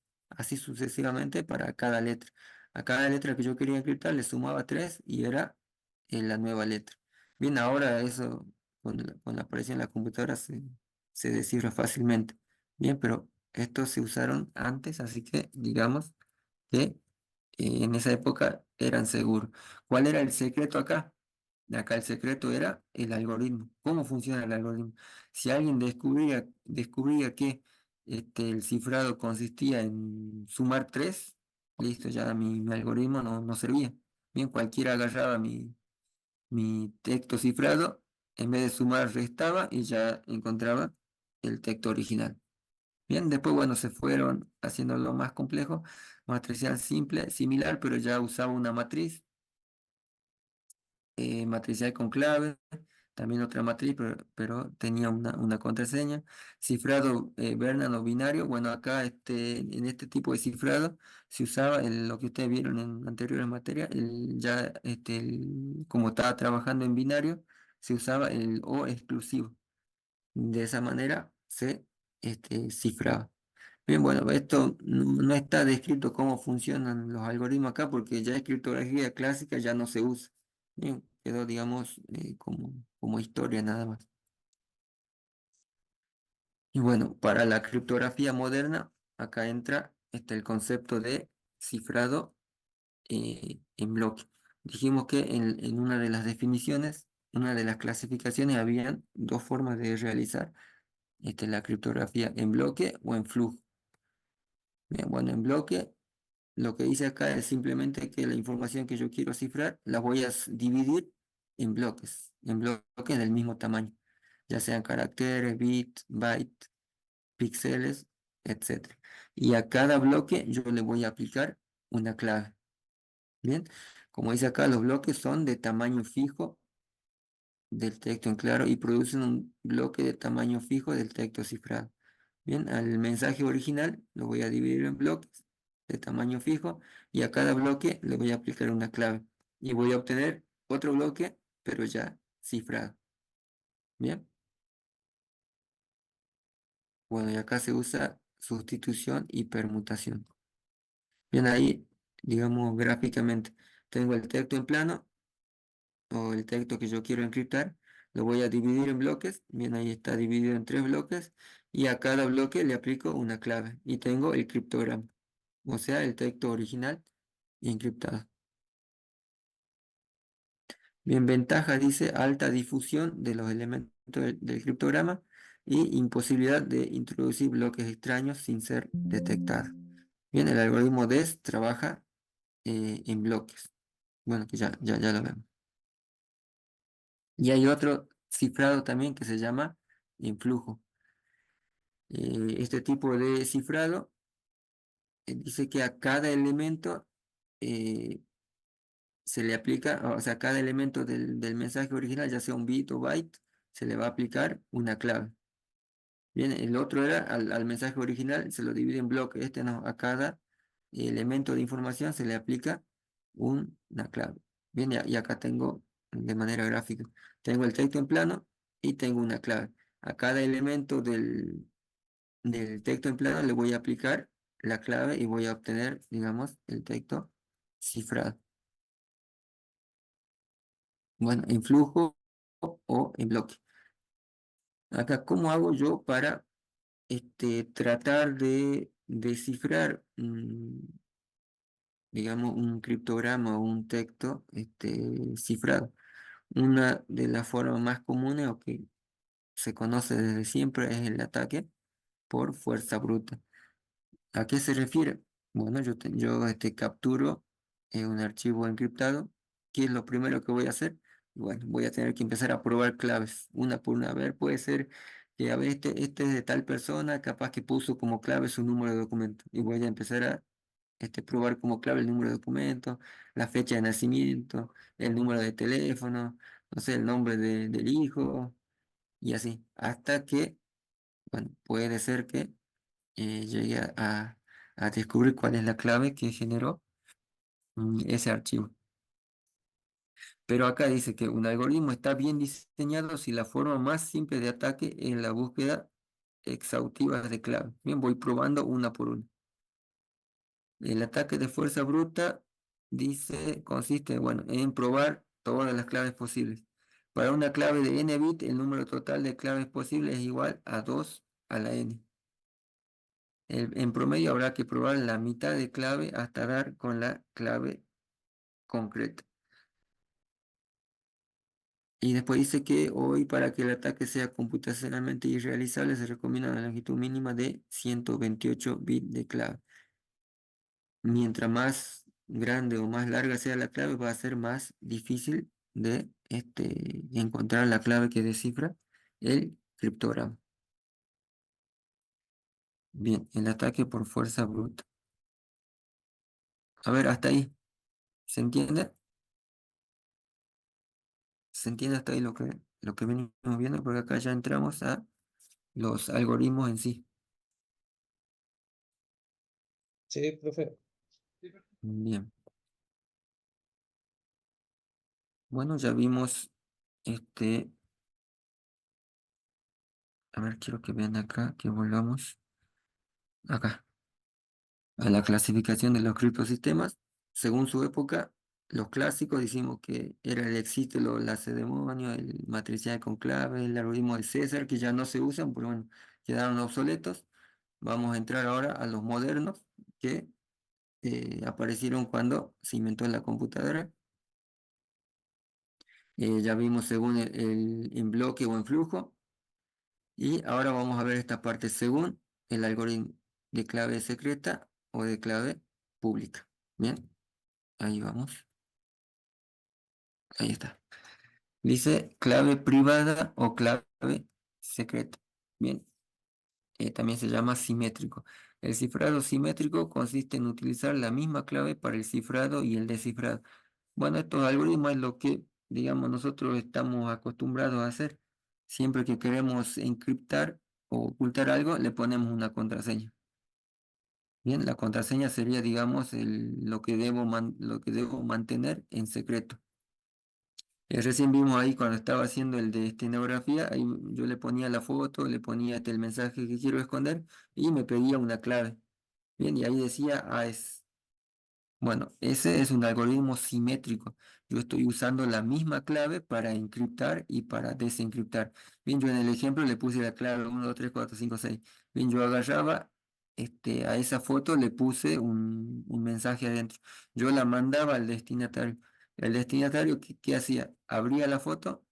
sucesivamente para cada letra. A cada letra que yo quería encriptar le sumaba 3 y era la nueva letra. Bien, ahora eso con la aparición de la computadora se descifra fácilmente. Bien, pero estos se usaron antes, así que digamos que en esa época eran seguros. ¿Cuál era el secreto acá? Acá el secreto era el algoritmo. ¿Cómo funciona el algoritmo? Si alguien descubría que el cifrado consistía en sumar 3, listo, ya mi algoritmo no servía. Bien, cualquiera agarraba mi texto cifrado, en vez de sumar, restaba y ya encontraba el texto original. Bien, después, bueno, se fueron haciéndolo más complejo, matricial simple, similar, pero ya usaba una matricial con clave, también otra matriz, pero tenía una contraseña. Cifrado Bernard o binario, bueno, acá en este tipo de cifrado se usaba lo que ustedes vieron en anteriores materias, como estaba trabajando en binario, se usaba el O exclusivo. De esa manera se cifraba. Bien, bueno, esto no está descrito cómo funcionan los algoritmos acá porque ya es criptografía clásica, ya no se usa. Bien, quedó, digamos, como historia nada más. Y bueno, para la criptografía moderna, acá entra el concepto de cifrado en bloque. Dijimos que en una de las definiciones, una de las clasificaciones, habían dos formas de realizar la criptografía en bloque o en flujo. Bien, bueno, en bloque. Lo que dice acá es simplemente que la información que yo quiero cifrar la voy a dividir en bloques del mismo tamaño, ya sean caracteres, bits, bytes, píxeles, etcétera. Y a cada bloque yo le voy a aplicar una clave. Bien, Como dice acá, los bloques son de tamaño fijo del texto en claro y producen un bloque de tamaño fijo del texto cifrado. Bien, al mensaje original lo voy a dividir en bloques de tamaño fijo y a cada bloque le voy a aplicar una clave y voy a obtener otro bloque, pero ya cifrado. Bien, bueno, y acá se usa sustitución y permutación. Bien, ahí, digamos gráficamente, tengo el texto en plano o el texto que yo quiero encriptar, lo voy a dividir en bloques. Bien, ahí está dividido en 3 bloques y a cada bloque le aplico una clave y tengo el criptograma, o sea, el texto original encriptado. Bien, ventaja dice alta difusión de los elementos del criptograma y imposibilidad de introducir bloques extraños sin ser detectados. Bien, el algoritmo DES trabaja en bloques. Bueno, que ya lo vemos. Y hay otro cifrado también que se llama influjo. Este tipo de cifrado dice que a cada elemento eh, se le aplica, o sea, a cada elemento del mensaje original, ya sea un bit o byte, se le va a aplicar una clave. Bien, el otro era al mensaje original, se lo divide en bloques. Este no, a cada elemento de información se le aplica una clave. Bien, y acá tengo de manera gráfica, tengo el texto en plano y tengo una clave. A cada elemento del texto en plano le voy a aplicar la clave y voy a obtener, digamos, el texto cifrado. Bueno, en flujo o en bloque. Acá, ¿cómo hago yo para tratar de descifrar, digamos, un criptograma o un texto cifrado? Una de las formas más comunes o que se conoce desde siempre es el ataque por fuerza bruta. ¿A qué se refiere? Bueno, yo capturo un archivo encriptado. ¿Qué es lo primero que voy a hacer? Bueno, voy a tener que empezar a probar claves una por una. A ver, puede ser que a ver, este es de tal persona, capaz que puso como clave su número de documento. Y voy a empezar a probar como clave el número de documento, la fecha de nacimiento, el número de teléfono, no sé, el nombre del hijo, y así. Hasta que, bueno, puede ser que llegué a descubrir cuál es la clave que generó ese archivo. Pero acá dice que un algoritmo está bien diseñado si la forma más simple de ataque es la búsqueda exhaustiva de clave. Bien, voy probando una por una. El ataque de fuerza bruta dice, consiste, bueno, en probar todas las claves posibles. Para una clave de n bit, el número total de claves posibles es igual a 2 a la n. En promedio habrá que probar la mitad de clave hasta dar con la clave concreta. Y después dice que hoy para que el ataque sea computacionalmente irrealizable se recomienda una longitud mínima de 128 bits de clave. Mientras más grande o más larga sea la clave, va a ser más difícil de encontrar la clave que descifra el criptograma. Bien, el ataque por fuerza bruta. A ver, hasta ahí. ¿Se entiende? ¿Se entiende hasta ahí lo que venimos viendo? Porque acá ya entramos a los algoritmos en sí. Sí, profe. Bien. Bueno, ya vimos a ver, quiero que vean acá, que volvamos acá, a la clasificación de los criptosistemas. Según su época, los clásicos decimos que era el excítelo, el lacedemonio, el matricial con clave, el algoritmo de César, que ya no se usan, pero bueno, quedaron obsoletos. Vamos a entrar ahora a los modernos, que aparecieron cuando se inventó la computadora. Ya vimos según en bloque o en flujo. Y ahora vamos a ver esta parte según el algoritmo de clave secreta o de clave pública. Bien, ahí vamos. Ahí está. Dice clave privada o clave secreta. Bien, también se llama simétrico. El cifrado simétrico consiste en utilizar la misma clave para el cifrado y el descifrado. Bueno, estos algoritmos es lo que, digamos, nosotros estamos acostumbrados a hacer. Siempre que queremos encriptar o ocultar algo, le ponemos una contraseña. Bien, la contraseña sería, digamos, lo que debo mantener en secreto. Recién vimos ahí cuando estaba haciendo el de estenografía, ahí yo le ponía la foto, le ponía el mensaje que quiero esconder y me pedía una clave. Bien, y ahí decía AES. Bueno, ese es un algoritmo simétrico. Yo estoy usando la misma clave para encriptar y para desencriptar. Bien, yo en el ejemplo le puse la clave 1, 2, 3, 4, 5, 6. Bien, yo agarraba, a esa foto le puse un mensaje adentro. Yo la mandaba al destinatario. El destinatario, ¿qué hacía? Abría la foto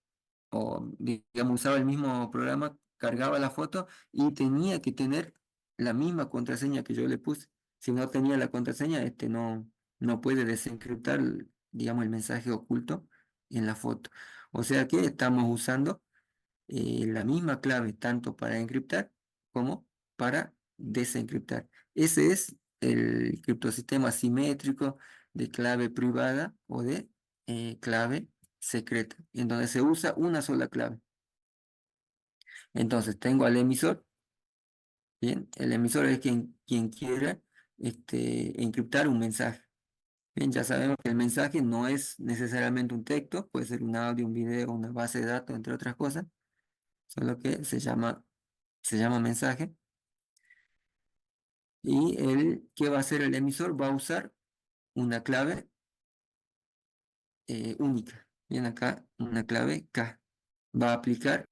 o digamos usaba el mismo programa, cargaba la foto y tenía que tener la misma contraseña que yo le puse. Si no tenía la contraseña, no puede desencriptar, digamos, el mensaje oculto en la foto. O sea que estamos usando la misma clave tanto para encriptar como para desencriptar. Ese es el criptosistema simétrico de clave privada o de clave secreta, en donde se usa una sola clave. Entonces tengo al emisor, bien, el emisor es quien quiere encriptar un mensaje. Bien, ya sabemos que el mensaje no es necesariamente un texto, puede ser un audio, un video, una base de datos, entre otras cosas, solo que se llama mensaje. Y ¿qué va a hacer el emisor? Va a usar una clave única. Bien, acá una clave K. Va a aplicar,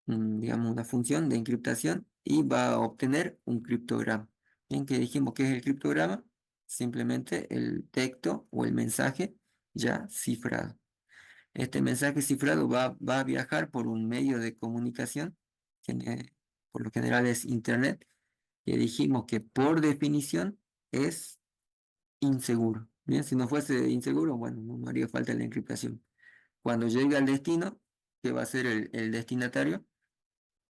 digamos, una función de encriptación y va a obtener un criptograma. Bien, que dijimos que es el criptograma, simplemente el texto o el mensaje ya cifrado. Este mensaje cifrado va a viajar por un medio de comunicación, que por lo general es Internet, que dijimos que por definición es inseguro. Bien, si no fuese inseguro, bueno, no haría falta la encriptación. Cuando llegue al destino, que va a ser el destinatario,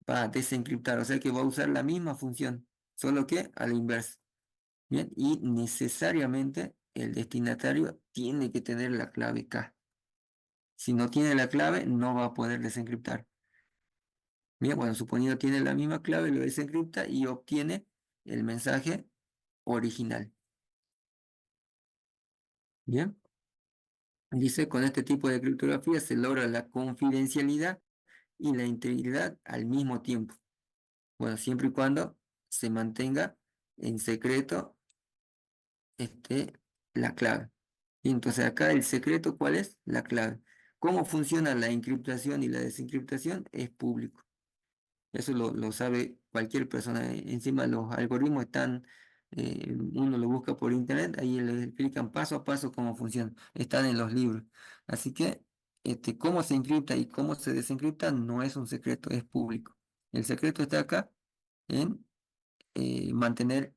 va a desencriptar, o sea que va a usar la misma función, solo que a la inversa. Bien, y necesariamente el destinatario tiene que tener la clave K. Si no tiene la clave, no va a poder desencriptar. Bien, bueno, suponiendo tiene la misma clave, lo desencripta y obtiene el mensaje original. Bien, dice, con este tipo de criptografía se logra la confidencialidad y la integridad al mismo tiempo. Bueno, siempre y cuando se mantenga en secreto este, la clave. Y entonces acá el secreto, ¿cuál es? La clave. ¿Cómo funciona la encriptación y la desencriptación? Es público. Eso lo sabe cualquier persona. Encima los algoritmos están, uno lo busca por internet, ahí le explican paso a paso cómo funciona. Están en los libros. Así que cómo se encripta y cómo se desencripta no es un secreto, es público. El secreto está acá en mantener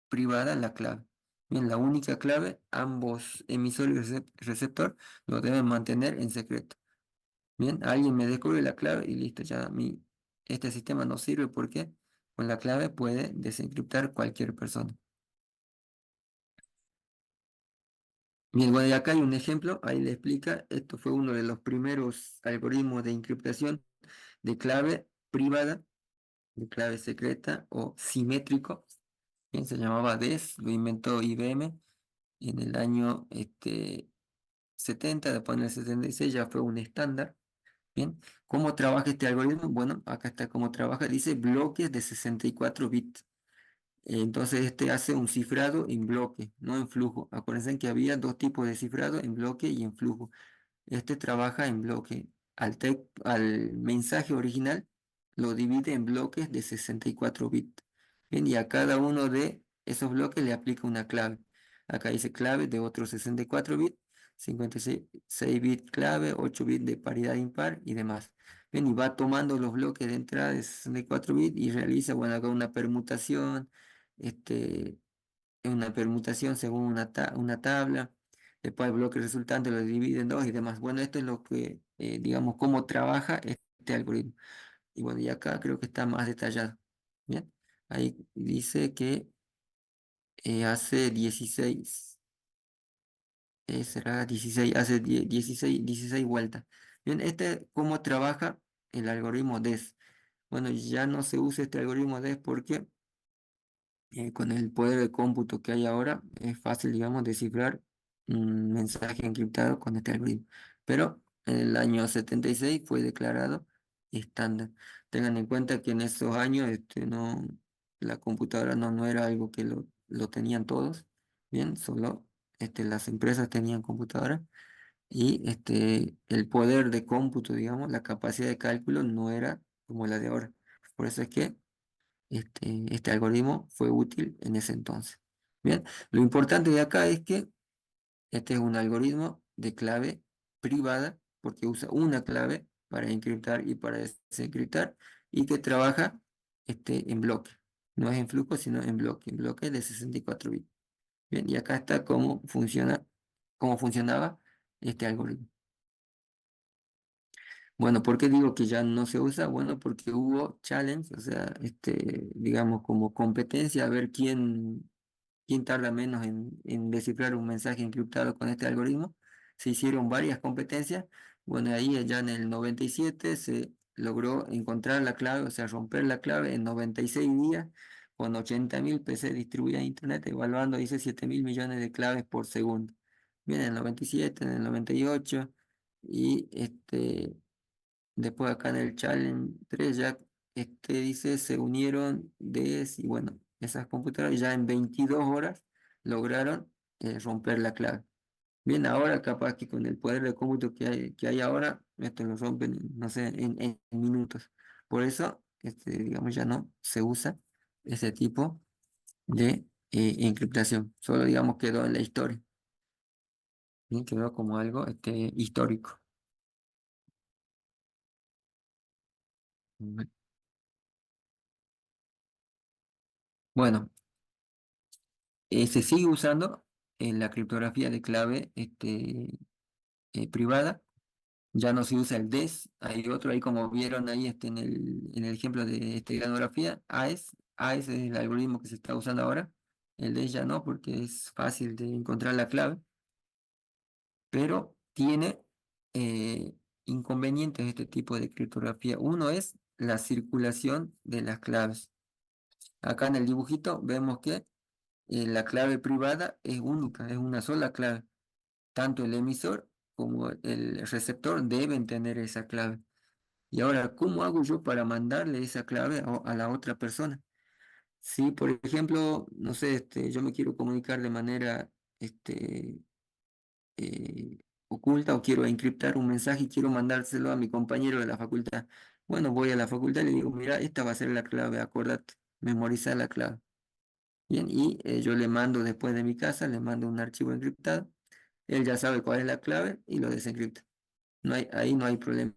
privada la clave. Bien, la única clave, ambos emisor y receptor lo deben mantener en secreto. Bien, alguien me descubre la clave y listo, ya este sistema no sirve porque con la clave puede desencriptar cualquier persona. Bien, bueno, y acá hay un ejemplo, ahí le explica, esto fue uno de los primeros algoritmos de encriptación de clave privada, de clave secreta o simétrico. Bien, se llamaba DES, lo inventó IBM en el año 70, después en el 76 ya fue un estándar. Bien, ¿cómo trabaja este algoritmo? Bueno, acá está cómo trabaja, dice bloques de 64 bits. Entonces este hace un cifrado en bloque, no en flujo. Acuérdense que había dos tipos de cifrado, en bloque y en flujo. Este trabaja en bloque. Al mensaje original lo divide en bloques de 64 bits. Bien, y a cada uno de esos bloques le aplica una clave. Acá dice clave de otros 64 bits, 56 bits clave, 8 bits de paridad impar y demás. Bien, y va tomando los bloques de entrada de 64 bits y realiza, bueno, acá este, una permutación según una tabla. Después el bloque resultante lo divide en dos y demás. Bueno, esto es lo que, digamos, cómo trabaja este algoritmo. Y bueno, y acá creo que está más detallado. Bien, ahí dice que hace 16 será 16, hace 16 vueltas. Bien, ¿cómo trabaja el algoritmo DES? Bueno, ya no se usa este algoritmo DES porque con el poder de cómputo que hay ahora, es fácil, digamos, descifrar un mensaje encriptado con este algoritmo. Pero en el año 76 fue declarado estándar. Tengan en cuenta que en esos años no, la computadora no era algo que lo tenían todos, bien, solo las empresas tenían computadoras y el poder de cómputo, digamos, la capacidad de cálculo no era como la de ahora. Por eso es que este algoritmo fue útil en ese entonces. Bien, lo importante de acá es que este es un algoritmo de clave privada porque usa una clave para encriptar y para desencriptar y que trabaja en bloque. No es en flujo, sino en bloque de 64 bits. Bien, y acá está cómo funcionaba este algoritmo. Bueno, ¿por qué digo que ya no se usa? Bueno, porque hubo challenge, o sea, digamos como competencia a ver quién tarda menos en descifrar un mensaje encriptado con este algoritmo. Se hicieron varias competencias. Bueno, ahí ya en el 97 se logró encontrar la clave, o sea, romper la clave en 96 días con 80.000 PC distribuidas en Internet, evaluando, dice, 7.000 millones de claves por segundo. Bien, en el 97, en el 98 y después acá en el Challenge 3 ya dice se unieron y bueno, esas computadoras ya en 22 horas lograron romper la clave. Bien, ahora capaz que con el poder de cómputo que hay ahora, esto lo rompen, no sé, en minutos. Por eso, digamos, ya no se usa ese tipo de encriptación. Solo, digamos, quedó en la historia. Bien, quedó como algo histórico. Bueno, se sigue usando en la criptografía de clave privada. Ya no se usa el DES. Hay otro ahí, como vieron ahí en el ejemplo de granografía, AES. AES es el algoritmo que se está usando ahora. El DES ya no, porque es fácil de encontrar la clave, pero tiene eh, inconvenientes este tipo de criptografía. Uno es la circulación de las claves. Acá en el dibujito vemos que la clave privada es única, es una sola clave. Tanto el emisor como el receptor deben tener esa clave. Y ahora, ¿cómo hago yo para mandarle esa clave a la otra persona? Si, por ejemplo, no sé, yo me quiero comunicar de manera este, eh, oculta o quiero encriptar un mensaje y quiero mandárselo a mi compañero de la facultad. Bueno, voy a la facultad y le digo, mira, esta va a ser la clave, acordate, memoriza la clave. Bien, y yo le mando después de mi casa, le mando un archivo encriptado. Él ya sabe cuál es la clave y lo desencripta. Ahí no hay problema.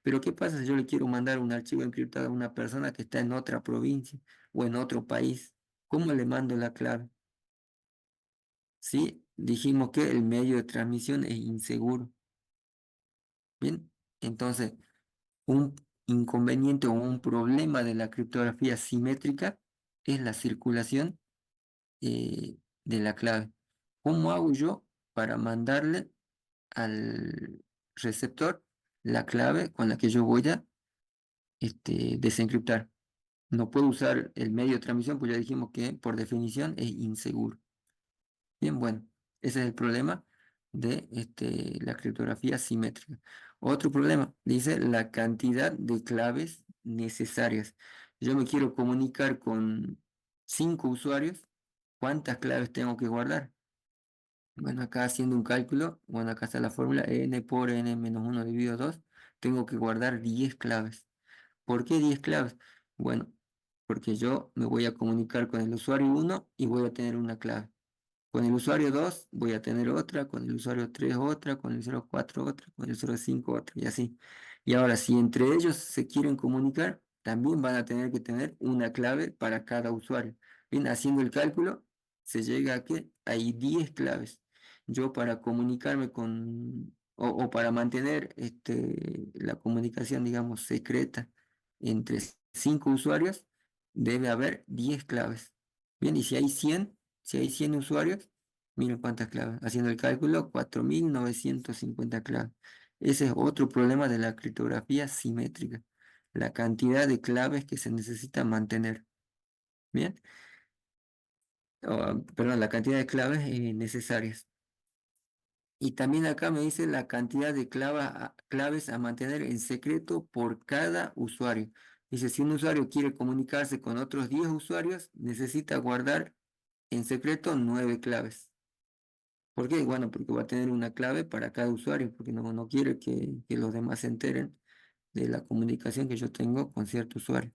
Pero ¿qué pasa si yo le quiero mandar un archivo encriptado a una persona que está en otra provincia o en otro país? ¿Cómo le mando la clave? Sí, dijimos que el medio de transmisión es inseguro. Bien, entonces un inconveniente o un problema de la criptografía simétrica es la circulación de la clave. ¿Cómo hago yo para mandarle al receptor la clave con la que yo voy a desencriptar? No puedo usar el medio de transmisión, pues ya dijimos que por definición es inseguro. Bien, bueno, ese es el problema de la criptografía simétrica. Otro problema, dice la cantidad de claves necesarias. Yo me quiero comunicar con 5 usuarios, ¿cuántas claves tengo que guardar? Bueno, acá haciendo un cálculo, bueno, acá está la fórmula n por n-1 dividido 2, tengo que guardar 10 claves. ¿Por qué 10 claves? Bueno, porque yo me voy a comunicar con el usuario 1 y voy a tener una clave. Con el usuario 2 voy a tener otra, con el usuario 3 otra, con el usuario 4 otra, con el usuario 5 otra, y así. Y ahora, si entre ellos se quieren comunicar, también van a tener que tener una clave para cada usuario. Bien, haciendo el cálculo, se llega a que hay 10 claves. Yo para comunicarme o para mantener la comunicación, digamos, secreta entre 5 usuarios, debe haber 10 claves. Bien, y si hay 100 usuarios, Miren cuántas claves. Haciendo el cálculo, 4.950 claves. Ese es otro problema de la criptografía simétrica. La cantidad de claves que se necesita mantener. Bien. Perdón, la cantidad de claves necesarias. Y también acá me dice la cantidad de claves a mantener en secreto por cada usuario. Dice, si un usuario quiere comunicarse con otros 10 usuarios, necesita guardar en secreto 9 claves. ¿Por qué? Bueno, porque va a tener una clave para cada usuario, porque no quiere que los demás se enteren de la comunicación que yo tengo con cierto usuario.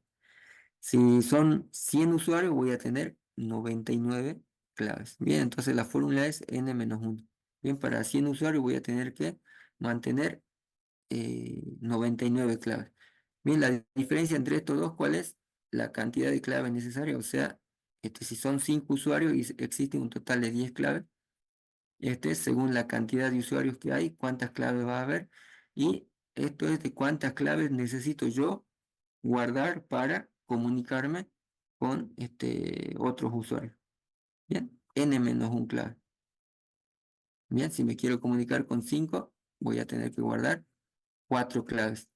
Si son 100 usuarios, voy a tener 99 claves. Bien, entonces la fórmula es n-1. Bien, para 100 usuarios voy a tener que mantener 99 claves. Bien, la diferencia entre estos dos, ¿cuál es? La cantidad de claves necesaria. O sea, si son 5 usuarios y existe un total de 10 claves, según la cantidad de usuarios que hay, cuántas claves va a haber. Y esto es de cuántas claves necesito yo guardar para comunicarme con otros usuarios. Bien, n-1 clave. Bien, si me quiero comunicar con 5, voy a tener que guardar 4 claves.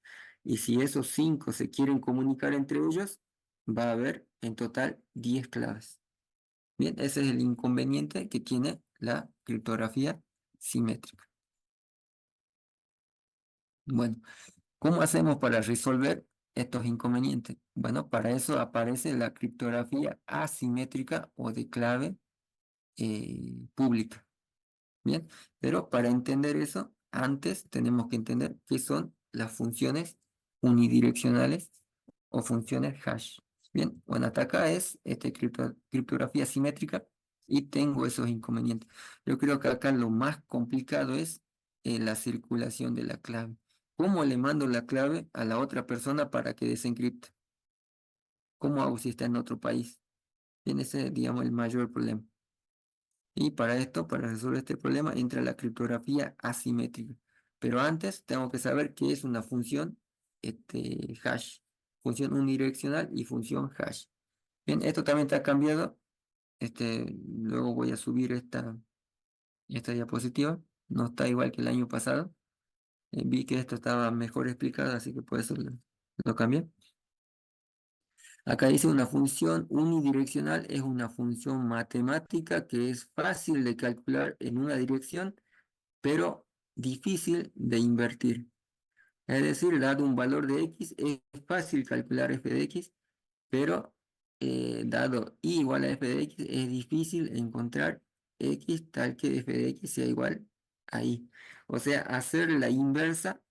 Y si esos 5 se quieren comunicar entre ellos, va a haber en total 10 claves. Bien, ese es el inconveniente que tiene la criptografía simétrica. Bueno, ¿cómo hacemos para resolver estos inconvenientes? Bueno, para eso aparece la criptografía asimétrica o de clave pública. Bien, pero para entender eso, antes tenemos que entender qué son las funciones unidireccionales o funciones hash. Bien, bueno, hasta acá es criptografía simétrica y tengo esos inconvenientes. Yo creo que acá lo más complicado es la circulación de la clave. ¿Cómo le mando la clave a la otra persona para que desencripte? ¿Cómo hago si está en otro país? Bien, ese es, digamos, el mayor problema. Y para esto, para resolver este problema, entra la criptografía asimétrica. Pero antes tengo que saber qué es una función hash, función unidireccional y función hash. Bien, esto también está cambiado. Luego voy a subir esta diapositiva. No está igual que el año pasado. Vi que esto estaba mejor explicado, así que por eso lo cambié. Acá dice una función unidireccional es una función matemática que es fácil de calcular en una dirección pero difícil de invertir. Es decir, dado un valor de x, es fácil calcular f de x, pero dado y igual a f de x, es difícil encontrar x tal que f de x sea igual a y. O sea, hacer la inversa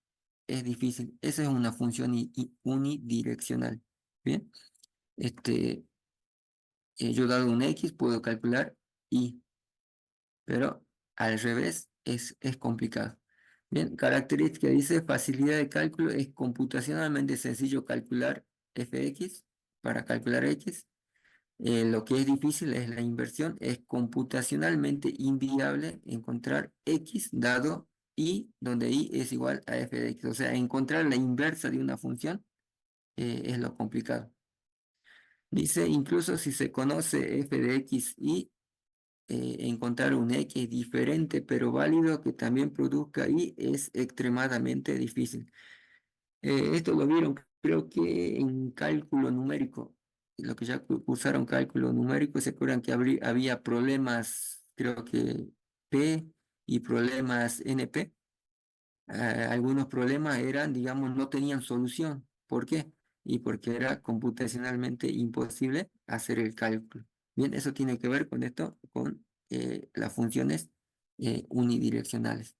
es difícil. Esa es una función unidireccional. Bien, este, yo dado un x puedo calcular y, pero al revés es complicado. Bien, característica dice facilidad de cálculo, es computacionalmente sencillo calcular fx para calcular x. Lo que es difícil es la inversión, es computacionalmente inviable encontrar x dado y, donde y es igual a f de x. O sea, encontrar la inversa de una función es lo complicado. Dice, incluso si se conoce f de x y encontrar un X diferente pero válido que también produzca Y es extremadamente difícil. Esto lo vieron, creo que en cálculo numérico. Lo que ya cursaron cálculo numérico, se acuerdan que había problemas, creo que P y problemas NP. Algunos problemas eran, digamos, no tenían solución. ¿Por qué? Y porque era computacionalmente imposible hacer el cálculo. Bien, eso tiene que ver con esto, con las funciones unidireccionales.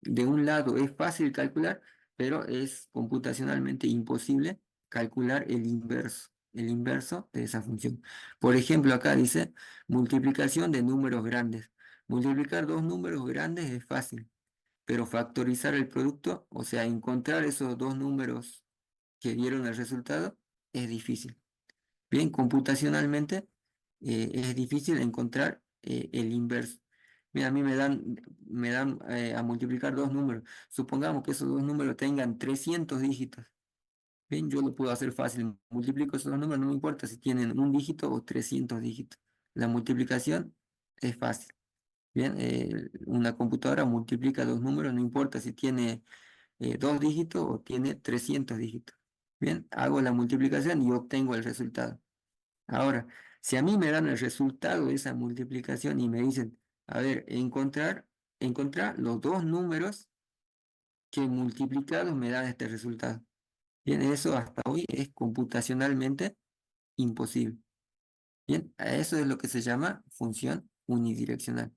De un lado es fácil calcular, pero es computacionalmente imposible calcular el inverso de esa función. Por ejemplo, acá dice multiplicación de números grandes. Multiplicar dos números grandes es fácil, pero factorizar el producto, o sea, encontrar esos dos números que dieron el resultado, es difícil. Bien, computacionalmente es difícil encontrar el inverso. Mira, a mí me dan a multiplicar dos números. Supongamos que esos dos números tengan 300 dígitos. Bien, yo lo puedo hacer fácil. Multiplico esos dos números, no me importa si tienen un dígito o 300 dígitos. La multiplicación es fácil. Bien, una computadora multiplica dos números, no importa si tiene dos dígitos o tiene 300 dígitos. Bien, hago la multiplicación y obtengo el resultado. Ahora, si a mí me dan el resultado de esa multiplicación y me dicen, a ver, encontrar los dos números que multiplicados me dan este resultado. Bien, eso hasta hoy es computacionalmente imposible. Bien, a eso es lo que se llama función unidireccional.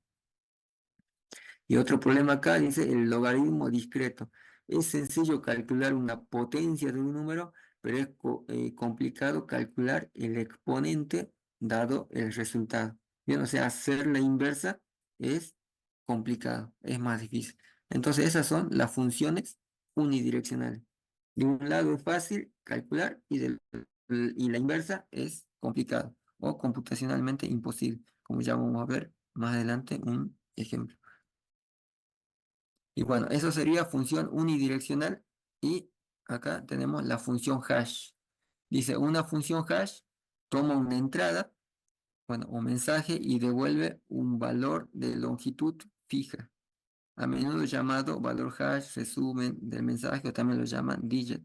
Y otro problema acá dice el logaritmo discreto. Es sencillo calcular una potencia de un número, pero es complicado calcular el exponente dado el resultado. Bien, o sea, hacer la inversa es complicado, es más difícil. Entonces, esas son las funciones unidireccionales. De un lado es fácil calcular y la inversa es complicado o computacionalmente imposible, como ya vamos a ver más adelante un ejemplo. Y bueno, eso sería función unidireccional y acá tenemos la función hash. Dice, una función hash toma una entrada, bueno, o mensaje y devuelve un valor de longitud fija, a menudo llamado valor hash, resumen del mensaje o también lo llaman digit.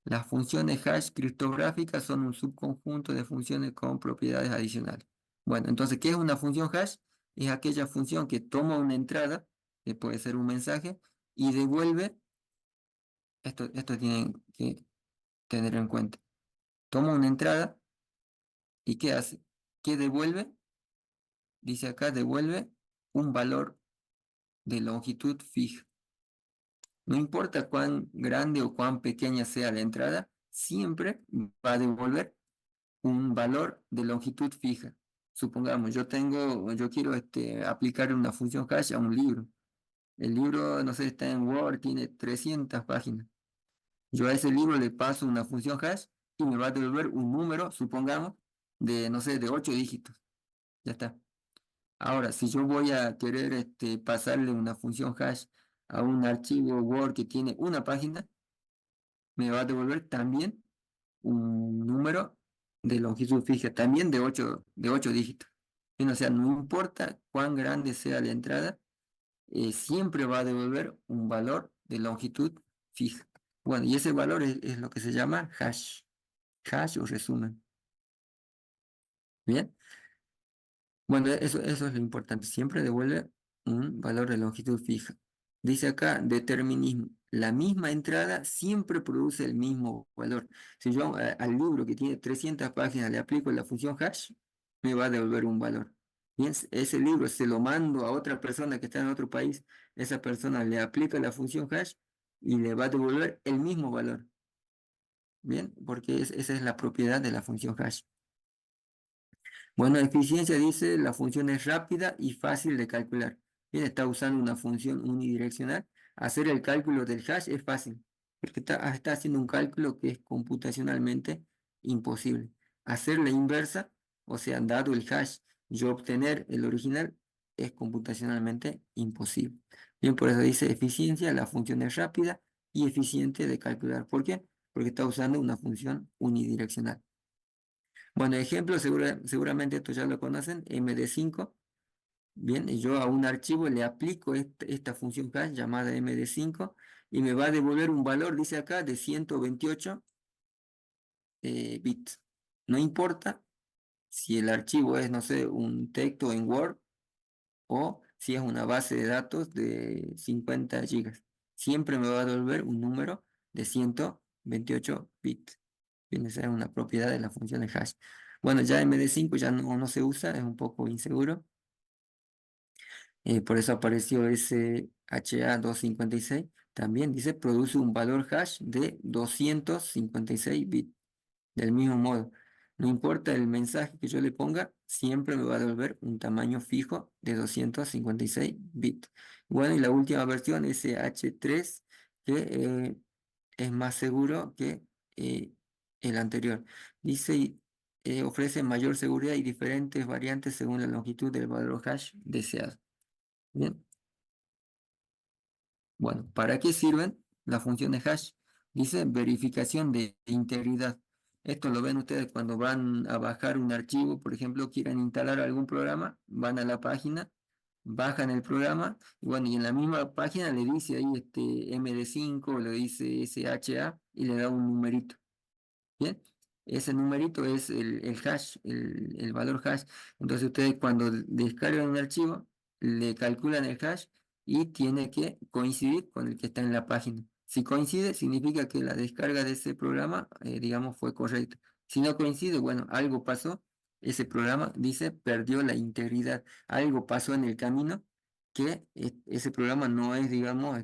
Las funciones hash criptográficas son un subconjunto de funciones con propiedades adicionales. Bueno, entonces, ¿qué es una función hash? Es aquella función que toma una entrada, que puede ser un mensaje, y devuelve, esto tienen que tener en cuenta, toma una entrada y ¿qué hace? ¿Qué devuelve? Dice acá, devuelve un valor de longitud fija. No importa cuán grande o cuán pequeña sea la entrada, siempre va a devolver un valor de longitud fija. Supongamos, yo quiero aplicar una función hash a un libro. El libro, no sé, está en Word, tiene 300 páginas. Yo a ese libro le paso una función hash y me va a devolver un número, supongamos, de, no sé, de 8 dígitos. Ya está. Ahora, si yo voy a querer pasarle una función hash a un archivo Word que tiene una página, me va a devolver también un número de longitud fija, también de ocho dígitos. Bien, o sea, no importa cuán grande sea la entrada, siempre va a devolver un valor de longitud fija. Bueno, y ese valor es lo que se llama hash, hash o resumen. Bien, bueno, eso es lo importante, siempre devuelve un valor de longitud fija. Dice acá, determinismo. La misma entrada siempre produce el mismo valor. Si yo al libro que tiene 300 páginas le aplico la función hash, me va a devolver un valor. Bien, ese libro se lo mando a otra persona que está en otro país, esa persona le aplica la función hash y le va a devolver el mismo valor. Bien, porque esa es la propiedad de la función hash. Bueno, eficiencia dice la función es rápida y fácil de calcular. Bien, está usando una función unidireccional. Hacer el cálculo del hash es fácil, porque está haciendo un cálculo que es computacionalmente imposible. Hacer la inversa, o sea, dado el hash, yo obtener el original, es computacionalmente imposible. Bien, por eso dice eficiencia, la función es rápida y eficiente de calcular. ¿Por qué? Porque está usando una función unidireccional. Bueno, ejemplo, seguramente esto ya lo conocen, MD5. Bien, y yo a un archivo le aplico esta función hash llamada MD5 y me va a devolver un valor, dice acá, de 128 bits. No importa si el archivo es, no sé, un texto en Word o si es una base de datos de 50 gigas. Siempre me va a devolver un número de 128 bits. Bien, esa es una propiedad de la función de hash. Bueno, ya MD5 ya no se usa, es un poco inseguro. Por eso apareció ese HA256. También dice, produce un valor hash de 256 bits. Del mismo modo, no importa el mensaje que yo le ponga, siempre me va a devolver un tamaño fijo de 256 bits. Bueno, y la última versión, SH3, que es más seguro que eh, el anterior. Dice, ofrece mayor seguridad y diferentes variantes según la longitud del valor hash deseado. Bien. Bueno, ¿para qué sirven las funciones hash? Dice verificación de integridad. Esto lo ven ustedes cuando van a bajar un archivo, por ejemplo, quieren instalar algún programa, van a la página bajan el programa, y bueno, y en la misma página le dice ahí MD5, le dice SHA y le da un numerito. Bien, ese numerito es el hash, el valor hash. Entonces ustedes cuando descargan un archivo, le calculan el hash y tiene que coincidir con el que está en la página. Si coincide, significa que la descarga de ese programa, digamos, fue correcta. Si no coincide, bueno, algo pasó. Ese programa dice perdió la integridad. Algo pasó en el camino que ese programa no es, digamos,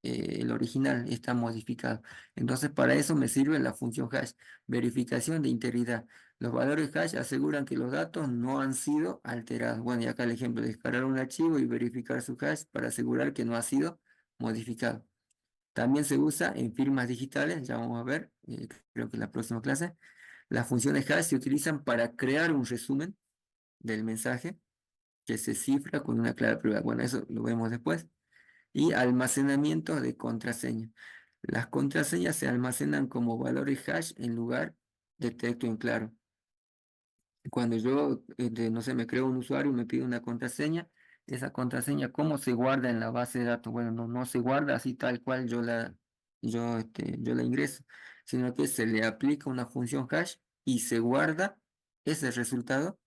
el original, está modificado. Entonces, para eso me sirve la función hash, verificación de integridad. Los valores hash aseguran que los datos no han sido alterados. Bueno, y acá el ejemplo, descargar un archivo y verificar su hash para asegurar que no ha sido modificado. También se usa en firmas digitales, ya vamos a ver, creo que en la próxima clase. Las funciones hash se utilizan para crear un resumen del mensaje que se cifra con una clave privada. Bueno, eso lo vemos después. Y almacenamiento de contraseña. Las contraseñas se almacenan como valores hash en lugar de texto en claro. Cuando yo, no sé, me creo un usuario y me pide una contraseña, esa contraseña, ¿cómo se guarda en la base de datos? Bueno, no se guarda así tal cual yo la ingreso, sino que se le aplica una función hash y se guarda ese resultado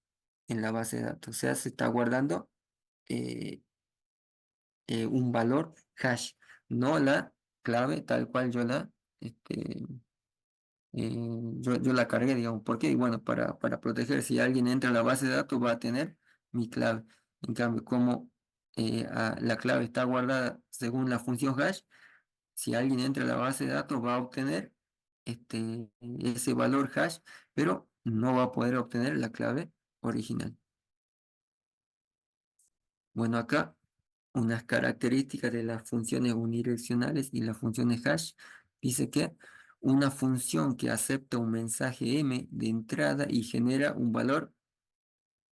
en la base de datos. O sea, se está guardando eh, un valor hash, no la clave tal cual yo la cargué, digamos. ¿Por qué? Y bueno, para proteger, si alguien entra a la base de datos va a tener mi clave. En cambio, como la clave está guardada según la función hash, si alguien entra a la base de datos va a obtener ese valor hash, pero no va a poder obtener la clave original. Bueno, acá unas características de las funciones unidireccionales y las funciones hash. Dice que una función que acepta un mensaje M de entrada y genera un valor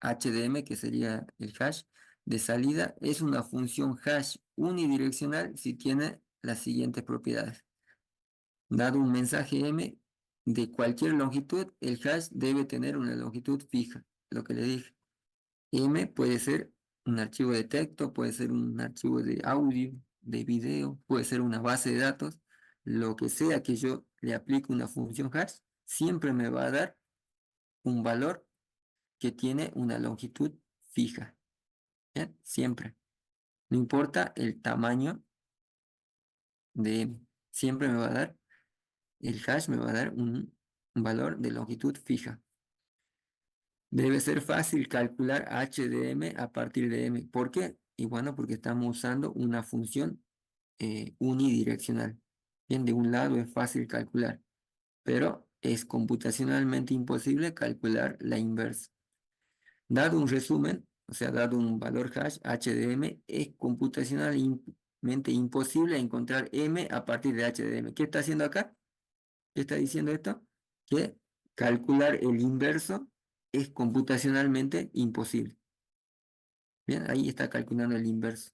HDM, que sería el hash de salida, es una función hash unidireccional si tiene las siguientes propiedades. Dado un mensaje M de cualquier longitud, el hash debe tener una longitud fija, lo que le dije. M puede ser un archivo de texto, puede ser un archivo de audio, de video, puede ser una base de datos. Lo que sea que yo le aplique una función hash, siempre me va a dar un valor que tiene una longitud fija. ¿Bien? Siempre. No importa el tamaño de M. Siempre me va a dar, el hash me va a dar un valor de longitud fija. Debe ser fácil calcular h de m a partir de m. ¿Por qué? Y bueno, porque estamos usando una función unidireccional. Bien, de un lado es fácil calcular, pero es computacionalmente imposible calcular la inversa. Dado un resumen, o sea, dado un valor hash h de m, es computacionalmente imposible encontrar m a partir de h de m. ¿Qué está haciendo acá? ¿Qué está diciendo esto? Que calcular el inverso es computacionalmente imposible. Bien, ahí está calculando el inverso.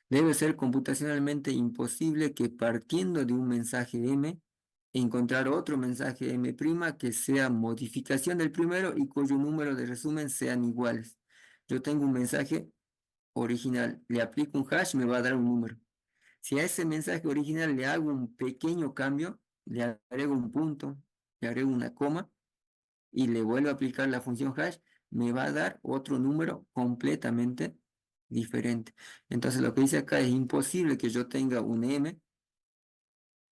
Debe ser computacionalmente imposible que partiendo de un mensaje M, encontrar otro mensaje M' que sea modificación del primero y cuyo número de resumen sean iguales. Yo tengo un mensaje original, le aplico un hash, me va a dar un número. Si a ese mensaje original le hago un pequeño cambio, le agrego un punto, le agrego una coma y le vuelvo a aplicar la función hash, me va a dar otro número completamente diferente. Entonces lo que dice acá es imposible que yo tenga un M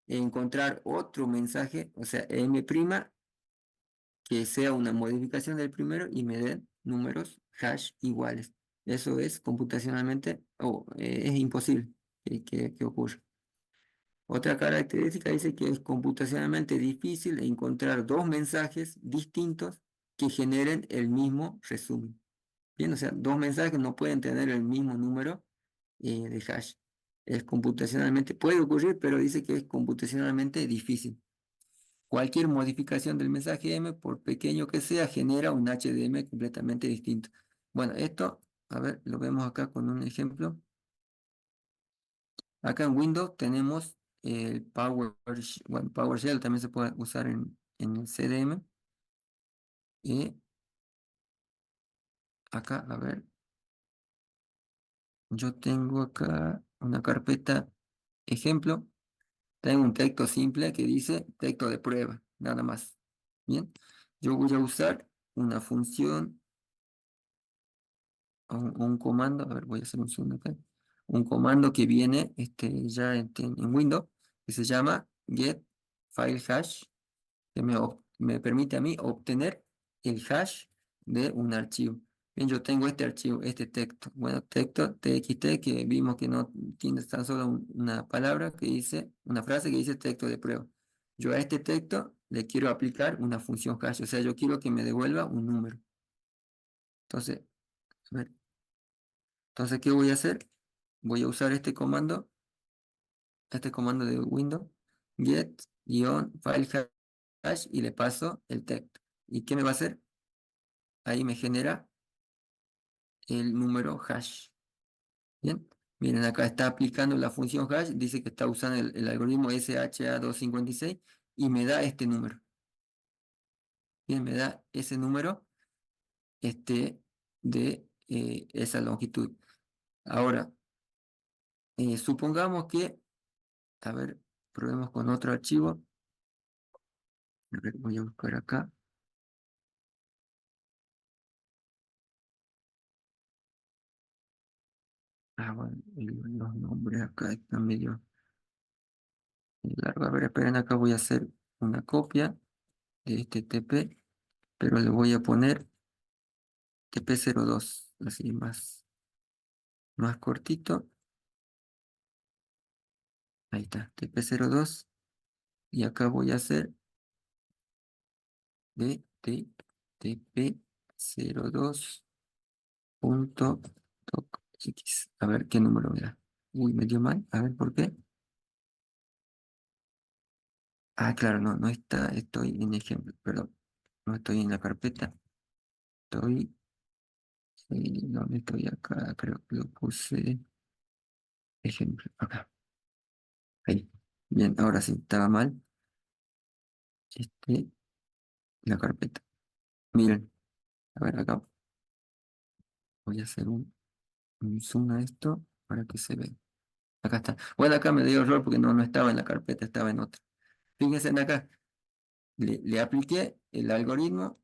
e encontrar otro mensaje, o sea, M' que sea una modificación del primero y me den números hash iguales. Eso es computacionalmente, es imposible que ocurra. Otra característica dice que es computacionalmente difícil encontrar dos mensajes distintos que generen el mismo resumen. Bien, o sea, dos mensajes no pueden tener el mismo número de hash. Es computacionalmente, puede ocurrir, pero dice que es computacionalmente difícil. Cualquier modificación del mensaje M, por pequeño que sea, genera un HDM completamente distinto. Bueno, esto, a ver, lo vemos acá con un ejemplo. Acá en Windows tenemos el bueno, PowerShell también se puede usar en el CDM. Y acá, a ver. yo tengo acá una carpeta ejemplo. Tengo un texto simple que dice texto de prueba, nada más. Bien, yo voy a usar una función o un comando, a ver, voy a hacer un zoom acá. Un comando que viene ya en Windows, que se llama get file hash, que me permite a mí obtener el hash de un archivo. Bien, yo tengo este archivo, este texto. Bueno, texto txt que vimos que no tiene tan solo una palabra que dice, una frase que dice texto de prueba. Yo a este texto le quiero aplicar una función hash, o sea, yo quiero que me devuelva un número. Entonces, a ver, entonces, ¿qué voy a hacer? Voy a usar este comando de Windows, get-file hash y le paso el texto. ¿Y qué me va a hacer? Ahí me genera el número hash. Bien, miren acá está aplicando la función hash, dice que está usando el algoritmo SHA-256 y me da este número. Bien, me da ese número de esa longitud. Ahora, supongamos que, a ver, probemos con otro archivo. A ver, voy a buscar acá. Ah, bueno, los nombres acá están medio largos. A ver, esperen, acá voy a hacer una copia de este TP, pero le voy a poner TP02, así más cortito. Ahí está, TP02. Y acá voy a hacer de TP02 punto docx. A ver qué número me da. Uy, me dio mal. A ver por qué. Ah, claro, no está, estoy en ejemplo, perdón. No estoy en la carpeta. Estoy, ¿dónde estoy acá? Creo que lo puse ejemplo. Acá. Ahí. Bien, ahora sí, estaba mal. Este, la carpeta. Miren, a ver acá. Voy a hacer un zoom a esto para que se vea. Acá está. Bueno, acá me dio error porque no estaba en la carpeta, estaba en otra. Fíjense en acá. Le apliqué el algoritmo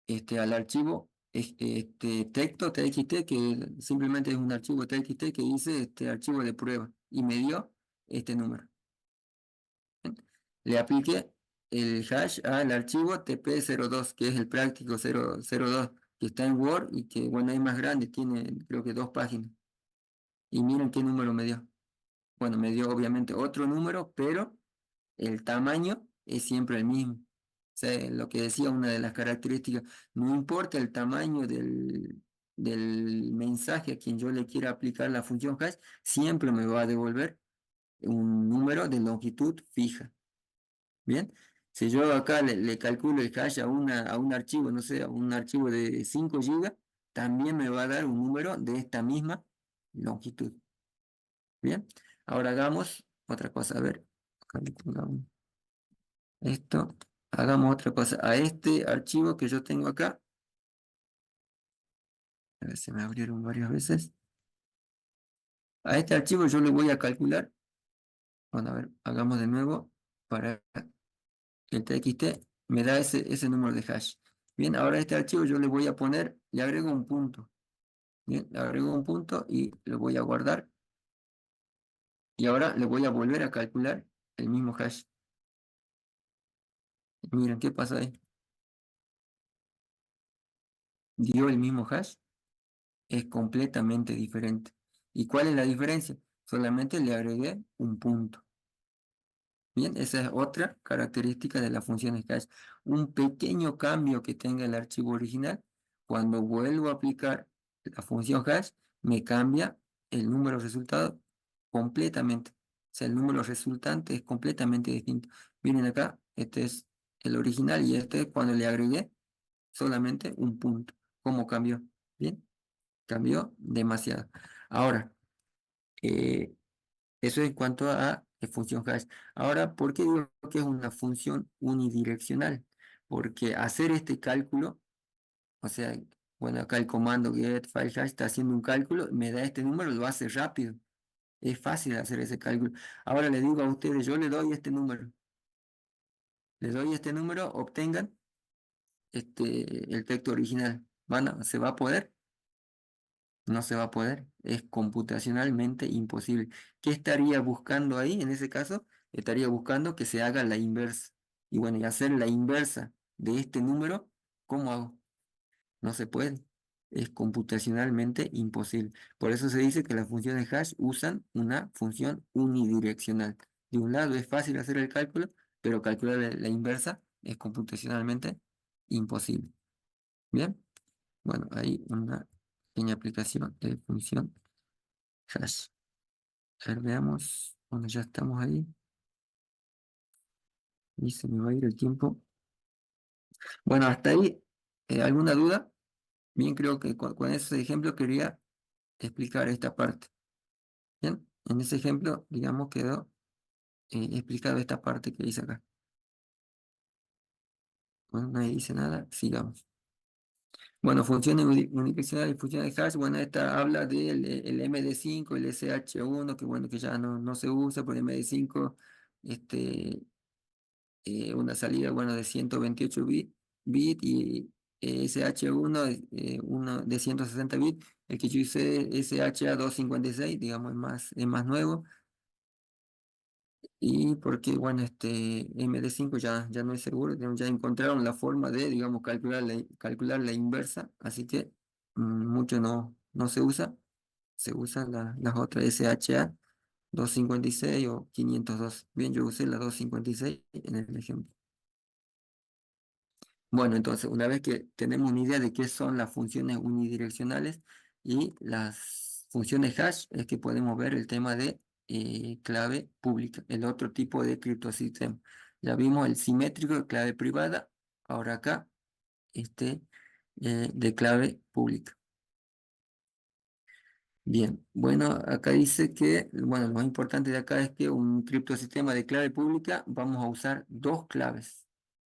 al archivo texto txt, que simplemente es un archivo txt que dice este archivo de prueba y me dio este número. ¿Bien? Le apliqué el hash al archivo tp02, que es el práctico 002, que está en Word y que, bueno, es más grande, tiene creo que 2 páginas. Y miren qué número me dio. Bueno, me dio obviamente otro número, pero el tamaño es siempre el mismo. O sea, lo que decía una de las características, no importa el tamaño del mensaje a quien yo le quiera aplicar la función hash, siempre me va a devolver un número de longitud fija. Bien, si yo acá le calculo el hash a un archivo, no sé, a un archivo de 5 gigas, también me va a dar un número de esta misma longitud. Bien, ahora hagamos otra cosa. A ver, calculamos esto. Hagamos otra cosa. A este archivo que yo tengo acá, a ver, se me abrieron varias veces. A este archivo yo le voy a calcular. Bueno, a ver, hagamos de nuevo para el txt me da ese número de hash. Bien, ahora a este archivo yo le voy a poner, le agrego un punto. Bien, le agrego un punto y lo voy a guardar. Y ahora le voy a volver a calcular el mismo hash. Miren, ¿qué pasa ahí? Dio el mismo hash, es completamente diferente. ¿Y cuál es la diferencia? Solamente le agregué un punto. Bien, esa es otra característica de la función hash. Un pequeño cambio que tenga el archivo original, cuando vuelvo a aplicar la función hash, me cambia el número resultado completamente. O sea, el número resultante es completamente distinto. Miren acá, este es el original y este es cuando le agregué solamente un punto. ¿Cómo cambió? Bien, cambió demasiado. Ahora, eh, eso en cuanto a función hash. Ahora, ¿por qué digo que es una función unidireccional? Porque hacer este cálculo, o sea, Bueno, acá el comando get file hash está haciendo un cálculo, me da este número, lo hace rápido. Es fácil hacer ese cálculo. Ahora le digo a ustedes, yo le doy este número. Le doy este número, obtengan el texto original. ¿Se va a poder? No se va a poder. Es computacionalmente imposible. ¿Qué estaría buscando ahí? En ese caso, estaría buscando que se haga la inversa. Y bueno, y hacer la inversa de este número, ¿cómo hago? No se puede. Es computacionalmente imposible. Por eso se dice que las funciones hash usan una función unidireccional. De un lado es fácil hacer el cálculo, pero calcular la inversa es computacionalmente imposible. Bien, bueno, hay una pequeña aplicación de función hash. A ver, veamos. Bueno, ya estamos ahí. Y se me va a ir el tiempo. Bueno, hasta ahí, ¿alguna duda? Bien, creo que con ese ejemplo quería explicar esta parte. Bien, en ese ejemplo, digamos, quedó explicado esta parte que dice acá. Bueno, nadie dice nada, sigamos. Bueno, funciones unidireccionales y funciones de hash, bueno, esta habla del el MD5, el SH1, que bueno, que ya no se usa por MD5, este, una salida, bueno, de 128 bit y SH1 uno de 160 bits. El que yo hice SHA-256, digamos, es más nuevo. Y porque, bueno, MD5 ya no es seguro, digamos, ya encontraron la forma de, digamos, calcular la inversa, así que mucho no se usa, se usan las otras SHA 256 o 502. Bien, yo usé la 256 en el ejemplo. Bueno, entonces, una vez que tenemos una idea de qué son las funciones unidireccionales y las funciones hash, es que podemos ver el tema de clave pública, el otro tipo de criptosistema. Ya vimos el simétrico de clave privada, ahora acá, de clave pública. Bien, bueno, acá dice que, bueno, lo más importante de acá es que un criptosistema de clave pública vamos a usar dos claves.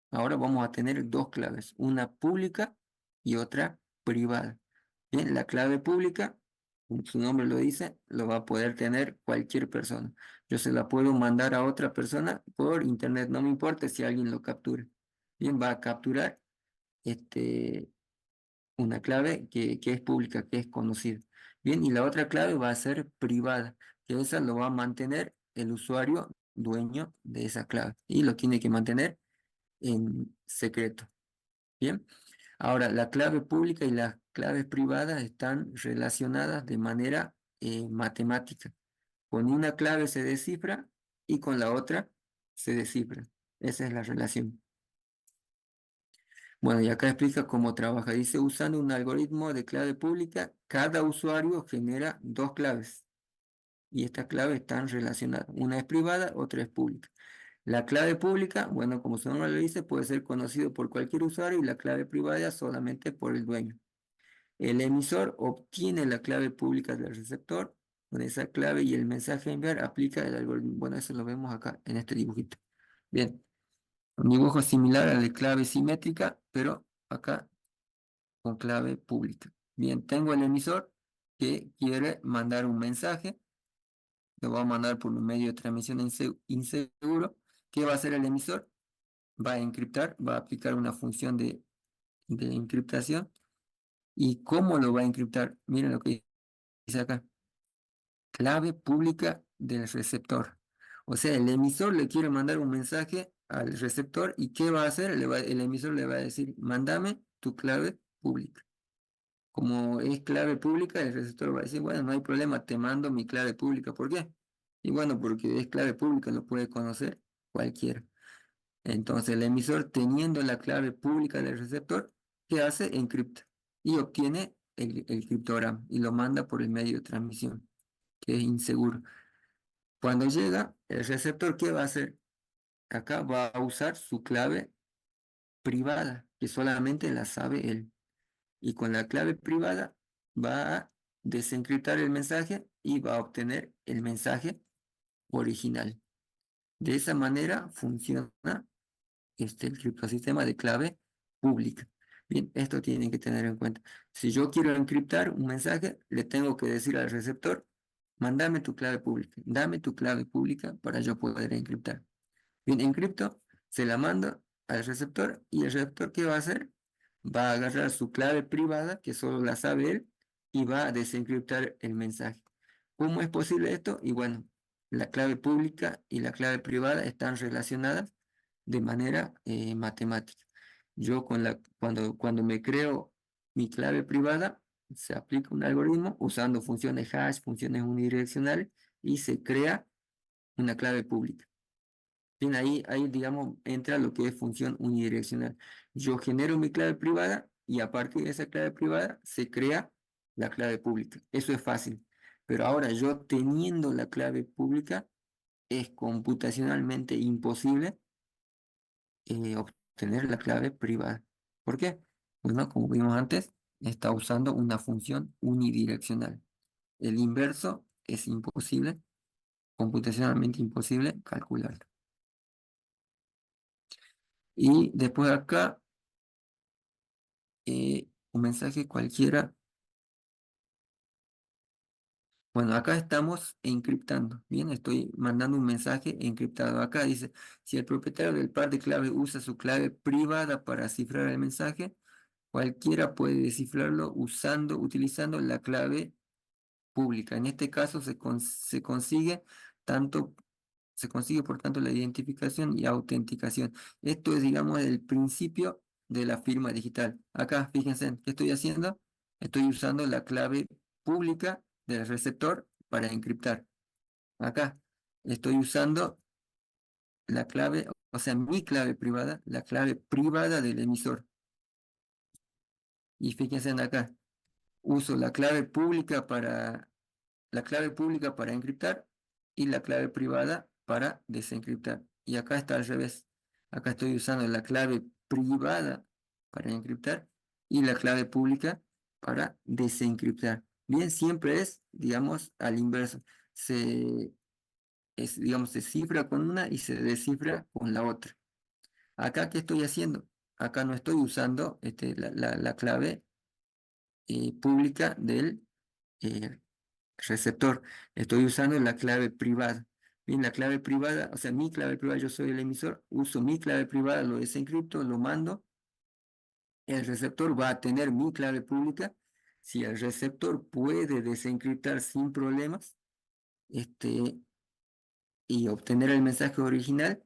Ahora vamos a tener dos claves, una pública y otra privada. Bien, la clave pública, como su nombre lo dice, lo va a poder tener cualquier persona. Yo se la puedo mandar a otra persona por internet, no me importa si alguien lo captura. Bien, va a capturar este, una clave que es pública, que es conocida. Bien, y la otra clave va a ser privada, que esa lo va a mantener el usuario dueño de esa clave y lo tiene que mantener en secreto. Bien, ahora la clave pública y las claves privadas están relacionadas de manera matemática. Con una clave se descifra y con la otra se descifra. Esa es la relación. Bueno, y acá explica cómo trabaja. Dice, usando un algoritmo de clave pública, cada usuario genera dos claves y estas claves están relacionadas. Una es privada, otra es pública. La clave pública, bueno, como su nombre lo dice, puede ser conocido por cualquier usuario y la clave privada solamente por el dueño. El emisor obtiene la clave pública del receptor. Con esa clave y el mensaje a enviar aplica el algoritmo. Bueno, eso lo vemos acá en este dibujito. Bien, un dibujo similar al de clave simétrica, pero acá con clave pública. Bien, tengo el emisor que quiere mandar un mensaje, lo va a mandar por un medio de transmisión inseguro. ¿Qué va a hacer el emisor? Va a encriptar, va a aplicar una función de encriptación. ¿Y cómo lo va a encriptar? Miren lo que dice acá. Clave pública del receptor. O sea, el emisor le quiere mandar un mensaje al receptor y ¿qué va a hacer? El emisor le va a decir, mándame tu clave pública. Como es clave pública, el receptor va a decir, bueno, no hay problema, te mando mi clave pública. ¿Por qué? Y bueno, porque es clave pública, lo puede conocer cualquiera. Entonces, el emisor, teniendo la clave pública del receptor, ¿qué hace? Encripta y obtiene el criptograma y lo manda por el medio de transmisión, que es inseguro. Cuando llega, el receptor, ¿qué va a hacer? Acá va a usar su clave privada, que solamente la sabe él. Y con la clave privada va a desencriptar el mensaje y va a obtener el mensaje original. De esa manera funciona el criptosistema de clave pública. Bien, esto tienen que tener en cuenta. Si yo quiero encriptar un mensaje, le tengo que decir al receptor, mándame tu clave pública, dame tu clave pública para yo poder encriptar. Bien, encripto, se la mando al receptor y el receptor, ¿qué va a hacer? Va a agarrar su clave privada, que solo la sabe él, y va a desencriptar el mensaje. ¿Cómo es posible esto? Y bueno, la clave pública y la clave privada están relacionadas de manera matemática. Yo cuando me creo mi clave privada, se aplica un algoritmo usando funciones hash, funciones unidireccionales, y se crea una clave pública. Bien, ahí, digamos, entra lo que es función unidireccional. Yo genero mi clave privada y a partir de esa clave privada se crea la clave pública. Eso es fácil. Pero ahora yo teniendo la clave pública es computacionalmente imposible obtener la clave privada. ¿Por qué? Bueno, como vimos antes, está usando una función unidireccional. El inverso es imposible, computacionalmente imposible calcularlo. Y después acá un mensaje cualquiera. Bueno, acá estamos encriptando. Bien, estoy mandando un mensaje encriptado. Acá dice, si el propietario del par de clave usa su clave privada para cifrar el mensaje, cualquiera puede descifrarlo utilizando la clave pública. En este caso tanto, se consigue por tanto la identificación y autenticación. Esto es, digamos, el principio de la firma digital. Acá, fíjense, ¿qué estoy haciendo? Estoy usando la clave pública del receptor para encriptar. Acá, estoy usando la clave, o sea, mi clave privada, la clave privada del emisor. Y fíjense acá, uso la clave pública para encriptar y la clave privada para desencriptar. Y acá está al revés. Acá estoy usando la clave privada para encriptar y la clave pública para desencriptar. Bien, siempre es, digamos, al inverso. Digamos, se cifra con una y se descifra con la otra. Acá, ¿qué estoy haciendo? Acá no estoy usando la clave pública del eh, receptor. Estoy usando la clave privada. Bien, la clave privada, o sea, mi clave privada, yo soy el emisor, uso mi clave privada, lo desencripto, lo mando. El receptor va a tener mi clave pública. Si el receptor puede desencriptar sin problemas, y obtener el mensaje original,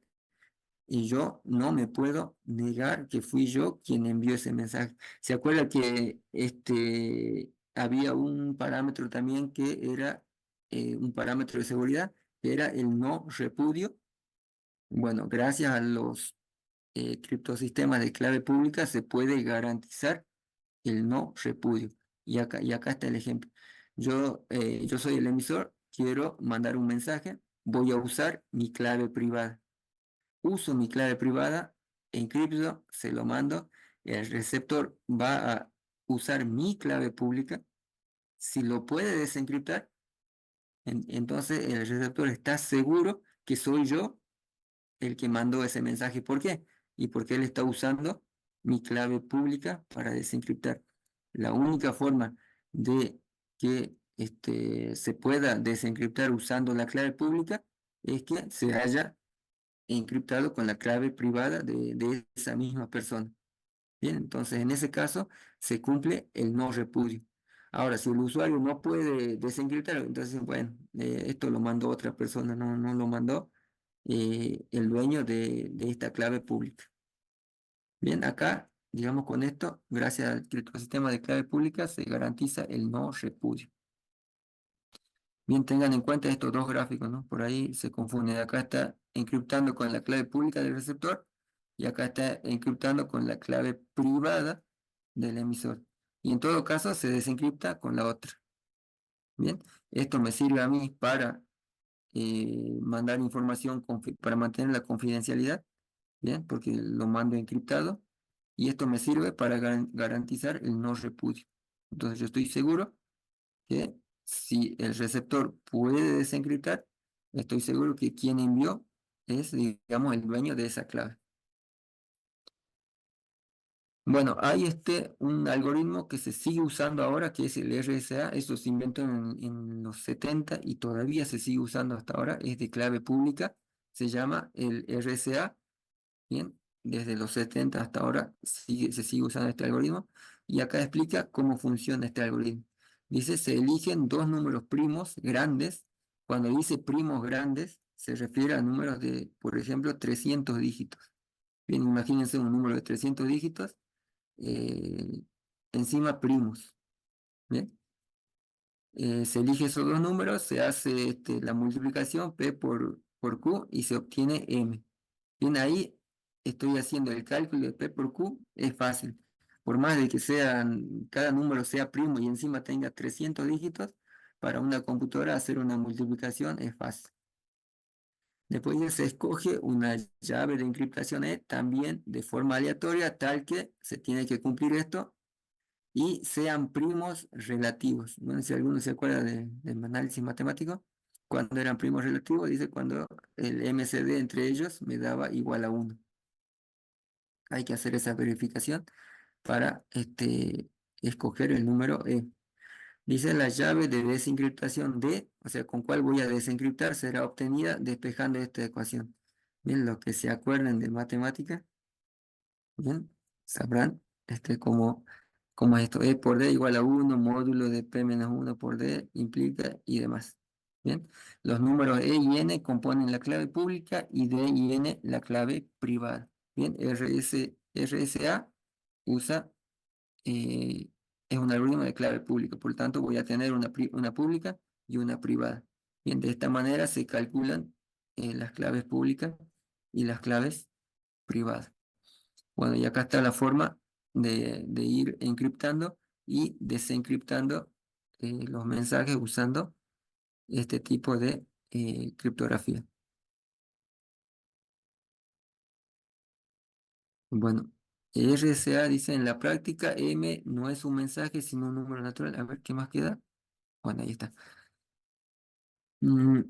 y yo no me puedo negar que fui yo quien envió ese mensaje. ¿Se acuerda que había un parámetro también que era un parámetro de seguridad, que era el no repudio? Bueno, gracias a los criptosistemas de clave pública se puede garantizar el no repudio. Y acá está el ejemplo. Yo soy el emisor, quiero mandar un mensaje, voy a usar mi clave privada. Uso mi clave privada, encripto, se lo mando, el receptor va a usar mi clave pública. Si lo puede desencriptar, entonces el receptor está seguro que soy yo el que mandó ese mensaje. ¿Por qué? Y porque él está usando mi clave pública para desencriptar. La única forma de que se pueda desencriptar usando la clave pública es que se haya encriptado con la clave privada de esa misma persona. Bien, entonces en ese caso se cumple el no repudio. Ahora, si el usuario no puede desencriptar, entonces, bueno, esto lo mandó otra persona, no lo mandó el dueño de esta clave pública. Bien, acá, digamos con esto, gracias al criptosistema de clave pública, se garantiza el no repudio. Bien, tengan en cuenta estos dos gráficos, ¿no? Por ahí se confunden. Acá está encriptando con la clave pública del receptor y acá está encriptando con la clave privada del emisor. Y en todo caso se desencripta con la otra. Bien, esto me sirve a mí para mandar información, para mantener la confidencialidad, bien, porque lo mando encriptado. Y esto me sirve para garantizar el no repudio. Entonces yo estoy seguro que si el receptor puede desencriptar, estoy seguro que quien envió es, digamos, el dueño de esa clave. Bueno, hay un algoritmo que se sigue usando ahora, que es el RSA. Eso se inventó en los 70 y todavía se sigue usando hasta ahora. Es de clave pública. Se llama el RSA. Bien, desde los 70 hasta ahora se sigue usando este algoritmo. Y acá explica cómo funciona este algoritmo. Dice, se eligen dos números primos grandes. Cuando dice primos grandes, se refiere a números de, por ejemplo, 300 dígitos. Bien, imagínense un número de 300 dígitos eh, encima primos. Bien, se elige esos dos números, se hace la multiplicación P por Q y se obtiene M. Bien, ahí estoy haciendo el cálculo de P por Q, es fácil. Por más de que cada número sea primo y encima tenga 300 dígitos, para una computadora hacer una multiplicación es fácil. Después ya se escoge una llave de encriptación también de forma aleatoria, tal que se tiene que cumplir esto y sean primos relativos. Bueno, si alguno se acuerda del análisis matemático, cuando eran primos relativos, dice cuando el MCD entre ellos me daba igual a uno. Hay que hacer esa verificación para escoger el número E. Dice la llave de desencriptación D, o sea, con cuál voy a desencriptar, será obtenida despejando esta ecuación. Bien, los que se acuerden de matemática, bien, sabrán cómo es esto. E por D igual a uno, módulo de P menos uno por D implica y demás. Bien, los números E y N componen la clave pública y D y N la clave privada. Bien, RSA usa, eh, es un algoritmo de clave pública, por lo tanto voy a tener una pública y una privada. Bien, de esta manera se calculan las claves públicas y las claves privadas. Bueno, y acá está la forma de ir encriptando y desencriptando los mensajes usando este tipo de criptografía. Bueno, RSA dice en la práctica M no es un mensaje sino un número natural. A ver, ¿qué más queda? Bueno, ahí está. Mm,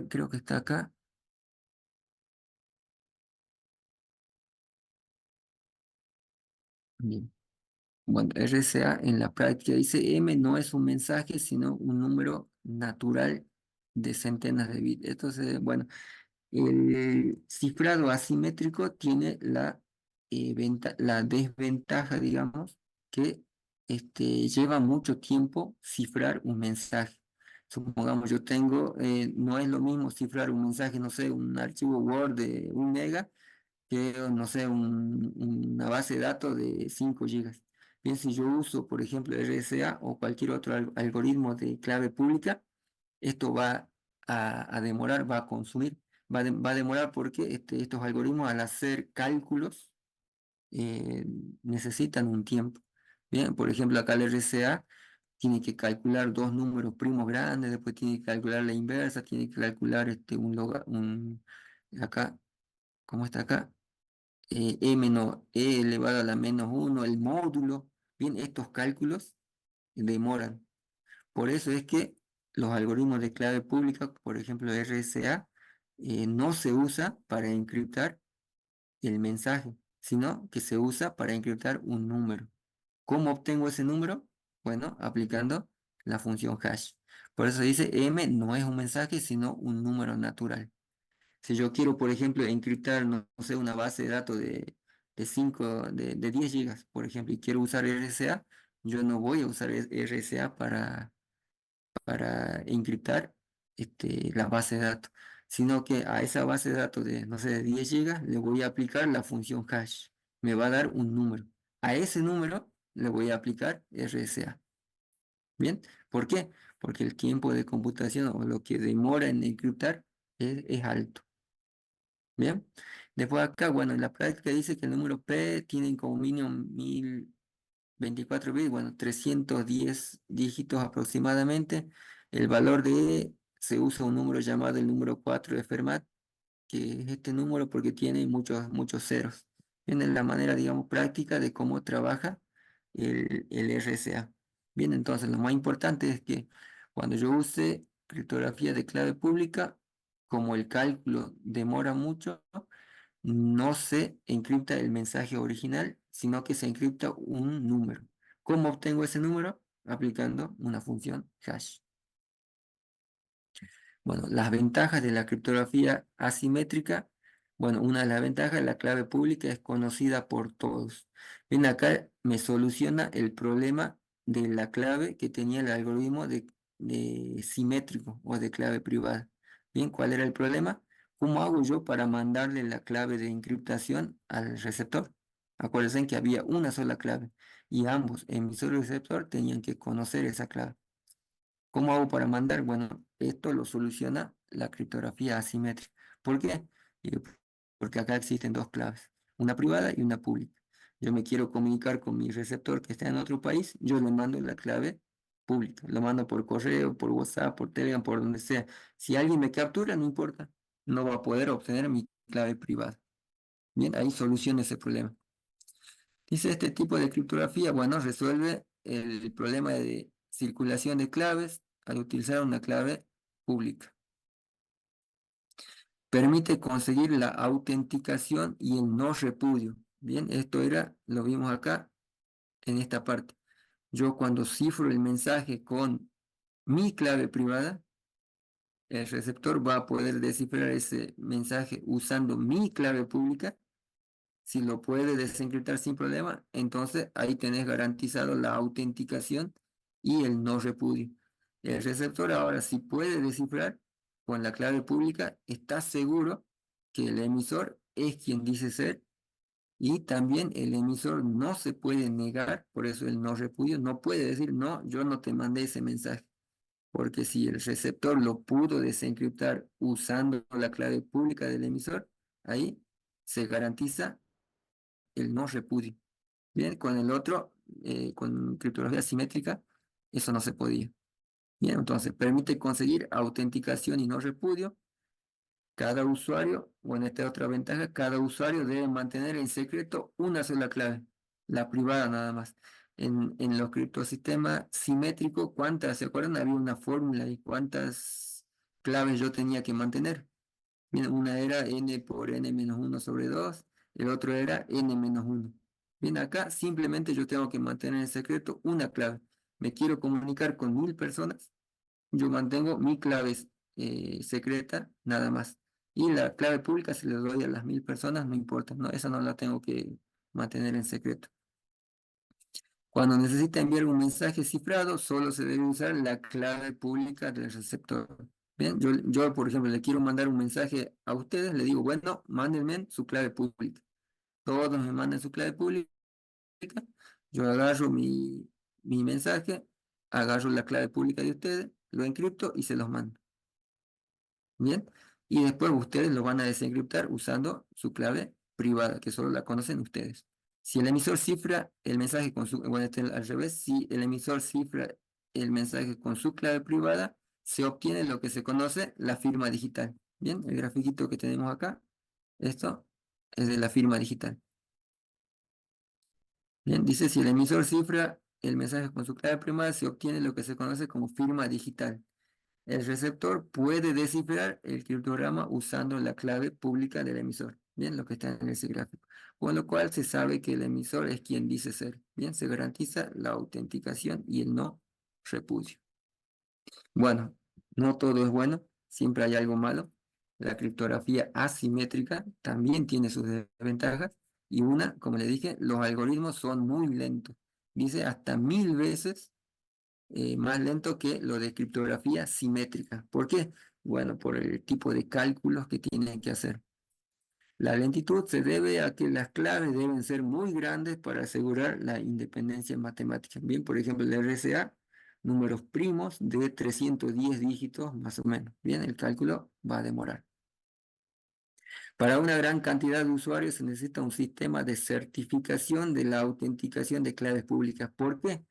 creo que está acá. Bien. Bueno, RSA en la práctica dice M no es un mensaje sino un número natural de centenas de bits. Entonces, bueno. El cifrado asimétrico tiene la desventaja, digamos, que lleva mucho tiempo cifrar un mensaje. Supongamos, no es lo mismo cifrar un mensaje, no sé, un archivo Word de 1 mega que, no sé, una base de datos de 5 gigas. Bien, si yo uso, por ejemplo, RSA o cualquier otro algoritmo de clave pública, esto va a demorar, va a consumir, va a demorar porque estos algoritmos al hacer cálculos eh, necesitan un tiempo. Bien, por ejemplo, acá el RCA tiene que calcular dos números primos grandes, después tiene que calcular la inversa, tiene que calcular acá, ¿cómo está acá? M no, E elevado a la menos uno, el módulo. Bien, estos cálculos demoran. Por eso es que los algoritmos de clave pública, por ejemplo RSA, no se usa para encriptar el mensaje, sino que se usa para encriptar un número. ¿Cómo obtengo ese número? Bueno, aplicando la función hash. Por eso dice M no es un mensaje, sino un número natural. Si yo quiero, por ejemplo, encriptar, no sé, una base de datos de 10 gigas, por ejemplo, y quiero usar RSA, yo no voy a usar RSA para encriptar la base de datos, sino que a esa base de datos de, no sé, de 10 gigas le voy a aplicar la función hash. Me va a dar un número. A ese número le voy a aplicar RSA. ¿Bien? ¿Por qué? Porque el tiempo de computación o lo que demora en encriptar es alto. ¿Bien? Después acá, bueno, en la práctica dice que el número P tiene como mínimo 1024 bits, bueno, 310 dígitos aproximadamente. El valor de se usa un número llamado el número 4 de Fermat, que es este número porque tiene muchos ceros. Viene la manera, digamos, práctica de cómo trabaja el RSA. Bien, entonces lo más importante es que cuando yo use criptografía de clave pública, como el cálculo demora mucho, no se encripta el mensaje original, sino que se encripta un número. ¿Cómo obtengo ese número? Aplicando una función hash. Bueno, las ventajas de la criptografía asimétrica. Bueno, una de las ventajas, la clave pública es conocida por todos. Bien, acá me soluciona el problema de la clave que tenía el algoritmo de simétrico o de clave privada. Bien, ¿cuál era el problema? ¿Cómo hago yo para mandarle la clave de encriptación al receptor? Acuérdense que había una sola clave y ambos, emisor y receptor, tenían que conocer esa clave. ¿Cómo hago para mandar? Bueno, esto lo soluciona la criptografía asimétrica. ¿Por qué? Eh, Porque acá existen dos claves, una privada y una pública. Yo me quiero comunicar con mi receptor que está en otro país, yo le mando la clave pública, lo mando por correo, por WhatsApp, por Telegram, por donde sea. Si alguien me captura, no importa, no va a poder obtener mi clave privada. Bien, ahí soluciona ese problema. Dice este tipo de criptografía, bueno, resuelve el problema de circulación de claves al utilizar una clave pública. Permite conseguir la autenticación y el no repudio. Bien, esto era, lo vimos acá en esta parte. Yo cuando cifro el mensaje con mi clave privada, el receptor va a poder descifrar ese mensaje usando mi clave pública. Si lo puede desencriptar sin problema, entonces ahí tenés garantizado la autenticación y el no repudio. El receptor ahora, si puede descifrar con la clave pública, está seguro que el emisor es quien dice ser, y también el emisor no se puede negar, por eso el no repudio, no puede decir, no, yo no te mandé ese mensaje, porque si el receptor lo pudo desencriptar usando la clave pública del emisor, ahí se garantiza el no repudio. Bien, con el otro, con criptografía simétrica, eso no se podía. Bien, entonces permite conseguir autenticación y no repudio. Cada usuario, bueno, esta es otra ventaja, cada usuario debe mantener en secreto una sola clave, la privada nada más. En los criptosistemas simétricos, ¿cuántas? ¿Se acuerdan? Había una fórmula y cuántas claves yo tenía que mantener. Bien, una era n por n-1/2, el otro era n-1. Bien, acá simplemente yo tengo que mantener en secreto una clave. Me quiero comunicar con 1000 personas, yo mantengo mi clave secreta nada más. Y la clave pública, si le doy a las 1000 personas, no importa, no, esa no la tengo que mantener en secreto. Cuando necesita enviar un mensaje cifrado, solo se debe usar la clave pública del receptor. Bien, yo, por ejemplo, le quiero mandar un mensaje a ustedes, le digo, bueno, mándenme su clave pública. Todos me mandan su clave pública, yo agarro mi mensaje, agarro la clave pública de ustedes, lo encripto y se los mando. Bien, y después ustedes lo van a desencriptar usando su clave privada, que solo la conocen ustedes. Si el emisor cifra el mensaje con su, bueno, este al revés, si el emisor cifra el mensaje con su clave privada, se obtiene lo que se conoce la firma digital. Bien, el grafiquito que tenemos acá, esto es de la firma digital. Bien, dice si el emisor cifra el mensaje con su clave privada, se obtiene lo que se conoce como firma digital. El receptor puede descifrar el criptograma usando la clave pública del emisor. Bien, lo que está en ese gráfico. Con lo cual se sabe que el emisor es quien dice ser. Bien, se garantiza la autenticación y el no repudio. Bueno, no todo es bueno, siempre hay algo malo. La criptografía asimétrica también tiene sus desventajas. Y una, como le dije, los algoritmos son muy lentos. Dice hasta 1000 veces más lento que lo de criptografía simétrica. ¿Por qué? Bueno, por el tipo de cálculos que tienen que hacer. La lentitud se debe a que las claves deben ser muy grandes para asegurar la independencia matemática. Bien, por ejemplo, el RSA, números primos de 310 dígitos más o menos. Bien, el cálculo va a demorar. Para una gran cantidad de usuarios se necesita un sistema de certificación de la autenticación de claves públicas. ¿Por qué?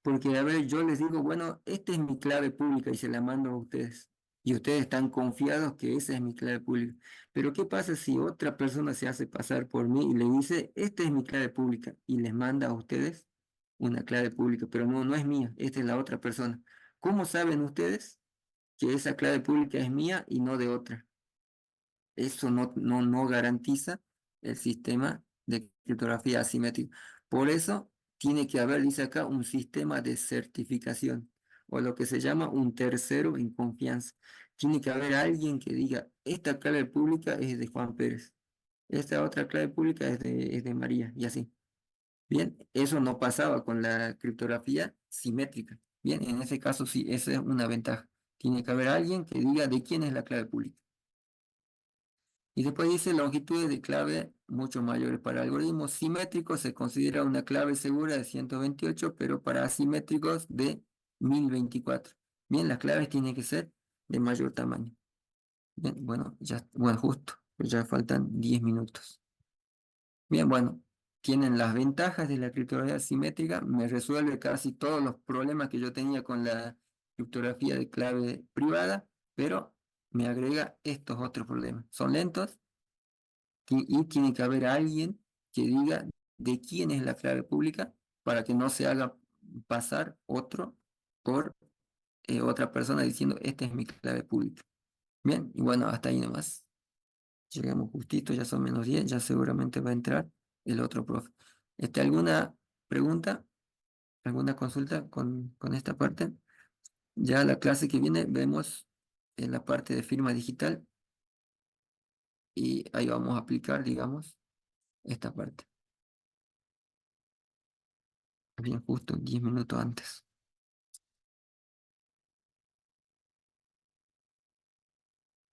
Porque, a ver, yo les digo, bueno, esta es mi clave pública y se la mando a ustedes. Y ustedes están confiados que esa es mi clave pública. Pero ¿qué pasa si otra persona se hace pasar por mí y le dice, esta es mi clave pública y les manda a ustedes una clave pública, pero no, no es mía, esta es la otra persona? ¿Cómo saben ustedes que esa clave pública es mía y no de otra? Eso no garantiza el sistema de criptografía asimétrica. Por eso tiene que haber, dice acá, un sistema de certificación o lo que se llama un tercero en confianza. Tiene que haber alguien que diga, esta clave pública es de Juan Pérez, esta otra clave pública es de María, y así. Bien, eso no pasaba con la criptografía simétrica. Bien, en ese caso sí, esa es una ventaja. Tiene que haber alguien que diga de quién es la clave pública. Y después dice longitudes de clave mucho mayores. Para algoritmos simétricos se considera una clave segura de 128, pero para asimétricos de 1024. Bien, las claves tienen que ser de mayor tamaño. Bien, bueno, ya, bueno, justo, pues ya faltan 10 minutos. Bien, bueno, tienen las ventajas de la criptografía simétrica, me resuelve casi todos los problemas que yo tenía con la criptografía de clave privada, pero me agrega estos otros problemas. Son lentos y tiene que haber alguien que diga de quién es la clave pública para que no se haga pasar otro por otra persona diciendo esta es mi clave pública. Bien, y bueno, hasta ahí nomás. Llegamos justito, ya son -10, ya seguramente va a entrar el otro profe. ¿Alguna pregunta? ¿Alguna consulta con esta parte? Ya la clase que viene vemos en la parte de firma digital y ahí vamos a aplicar, digamos, esta parte. Bien, justo 10 minutos antes.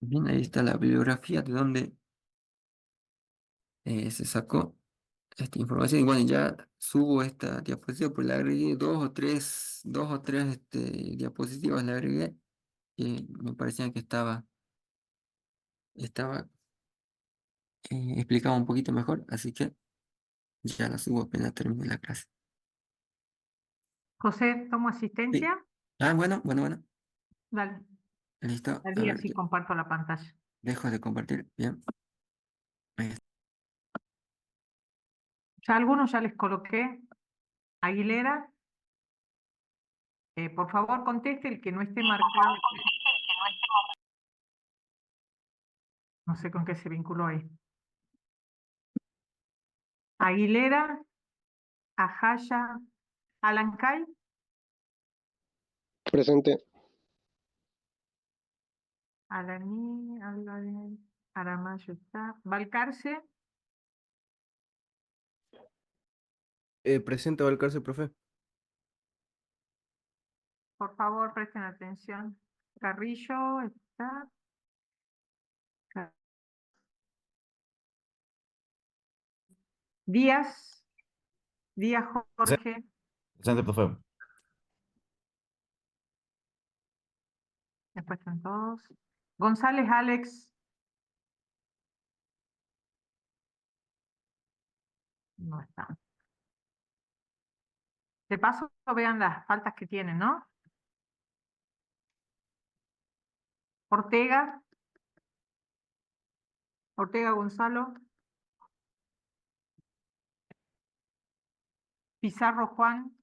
Bien, ahí está la bibliografía de donde se sacó esta información. Y bueno, ya subo esta diapositiva, pues le agregué dos o tres diapositivas le agregué. Me parecía que estaba explicado un poquito mejor, así que ya la subo apenas termine la clase. José, tomo Sí. asistencia. Ah, bueno, Dale, listo. A dale, ver, así comparto la pantalla. dejo de compartir. Bien. Ahí está. Ya algunos ya les coloqué. Aguilera, por favor conteste el que no esté marcado. No sé con qué se vinculó ahí. Aguilera, Ajaya, Alancay, Presente. Alaní, Álvarez, Aramayo está. Balcarce, Presente Valcarce, profe. por favor presten atención. Carrillo está. Ca- Díaz, Díaz Jorge, Presente, profe. después están todos. González Alex, no está. De paso, vean las faltas que tienen, ¿no? Ortega, Ortega Gonzalo, Pizarro Juan,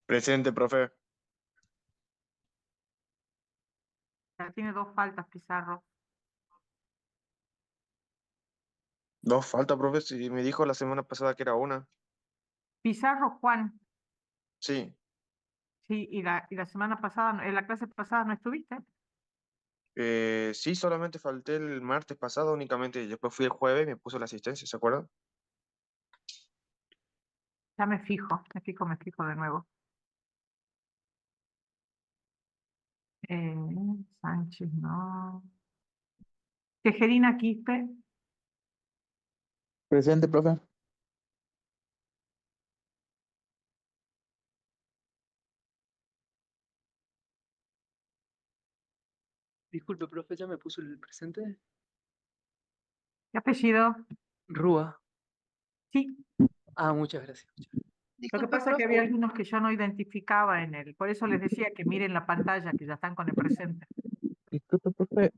Presente, profe. ya tiene 2 faltas Pizarro. Dos falta, profe. Si me dijo la semana pasada que era una. Pizarro Juan, Sí. sí, y la semana pasada, en la clase pasada no estuviste. Sí, solamente falté el martes pasado únicamente. Y después fui el jueves y me puso la asistencia, ¿se acuerdan? Ya me fijo de nuevo. Eh, Sánchez, no. Tejerina Quispe, Presente, profe. Disculpe, profe, ¿ya me puso el presente? ¿qué apellido? Rúa. Sí, Ah, muchas gracias. lo que pasa es que había algunos que yo no identificaba en él, por eso les decía que miren la pantalla, que ya están con el presente. Disculpe, profe.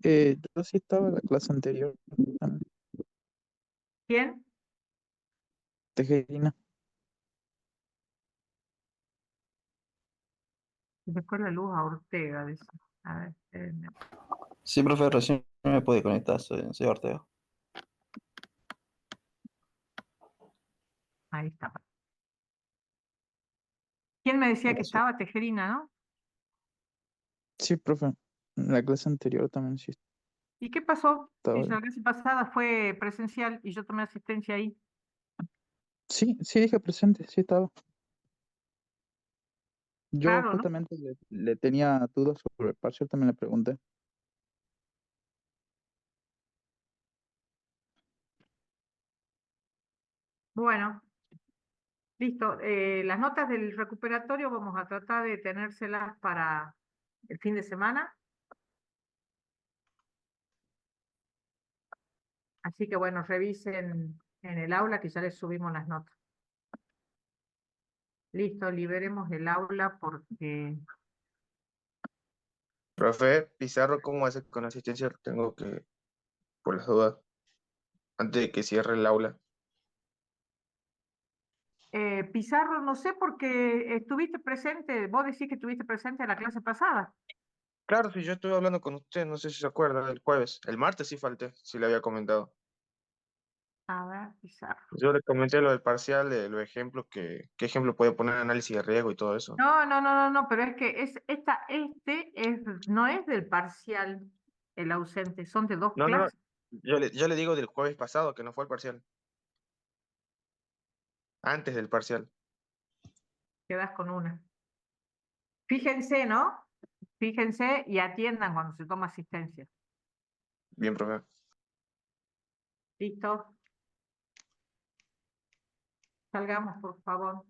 Yo sí estaba en la clase anterior. también. ¿Quién? Tejerina. Se me fue la luz a Ortega, dice. A ver, Sí, profe, recién me pude conectar, soy Ortega. Ahí está. ¿Quién me decía que Gracias. estaba? Tejerina, ¿no? Sí, profe. En la clase anterior también sí ¿Y qué pasó? Si estaba. la clase pasada fue presencial y yo tomé asistencia ahí. Sí, sí dije presente, sí estaba. Yo Claro, ¿no? justamente le tenía dudas sobre el parcial, también le pregunté. Bueno, listo. Las notas del recuperatorio vamos a tratar de tenérselas para el fin de semana. Así que bueno, revisen en el aula que ya les subimos las notas. Listo, liberemos el aula porque... Profe, Pizarro, ¿cómo hace con asistencia? Tengo que, por las dudas, antes de que cierre el aula. Pizarro, no sé porque estuviste presente, vos decís que estuviste presente en la clase pasada. Claro, si yo estuve hablando con usted, no sé si se acuerda, el jueves. El martes sí falté, sí le había comentado. A ver, Pizarro. Yo le comenté lo del parcial, de los ejemplos, qué ejemplo puede poner análisis de riesgo y todo eso. No, pero es que no es del parcial el ausente, son de dos No, clases. yo le digo del jueves pasado, que no fue el parcial. Antes del parcial. Quedas con una. Fíjense, ¿no? Fíjense y atiendan cuando se toma asistencia. Bien, profe. ¿Listo? Salgamos, por favor.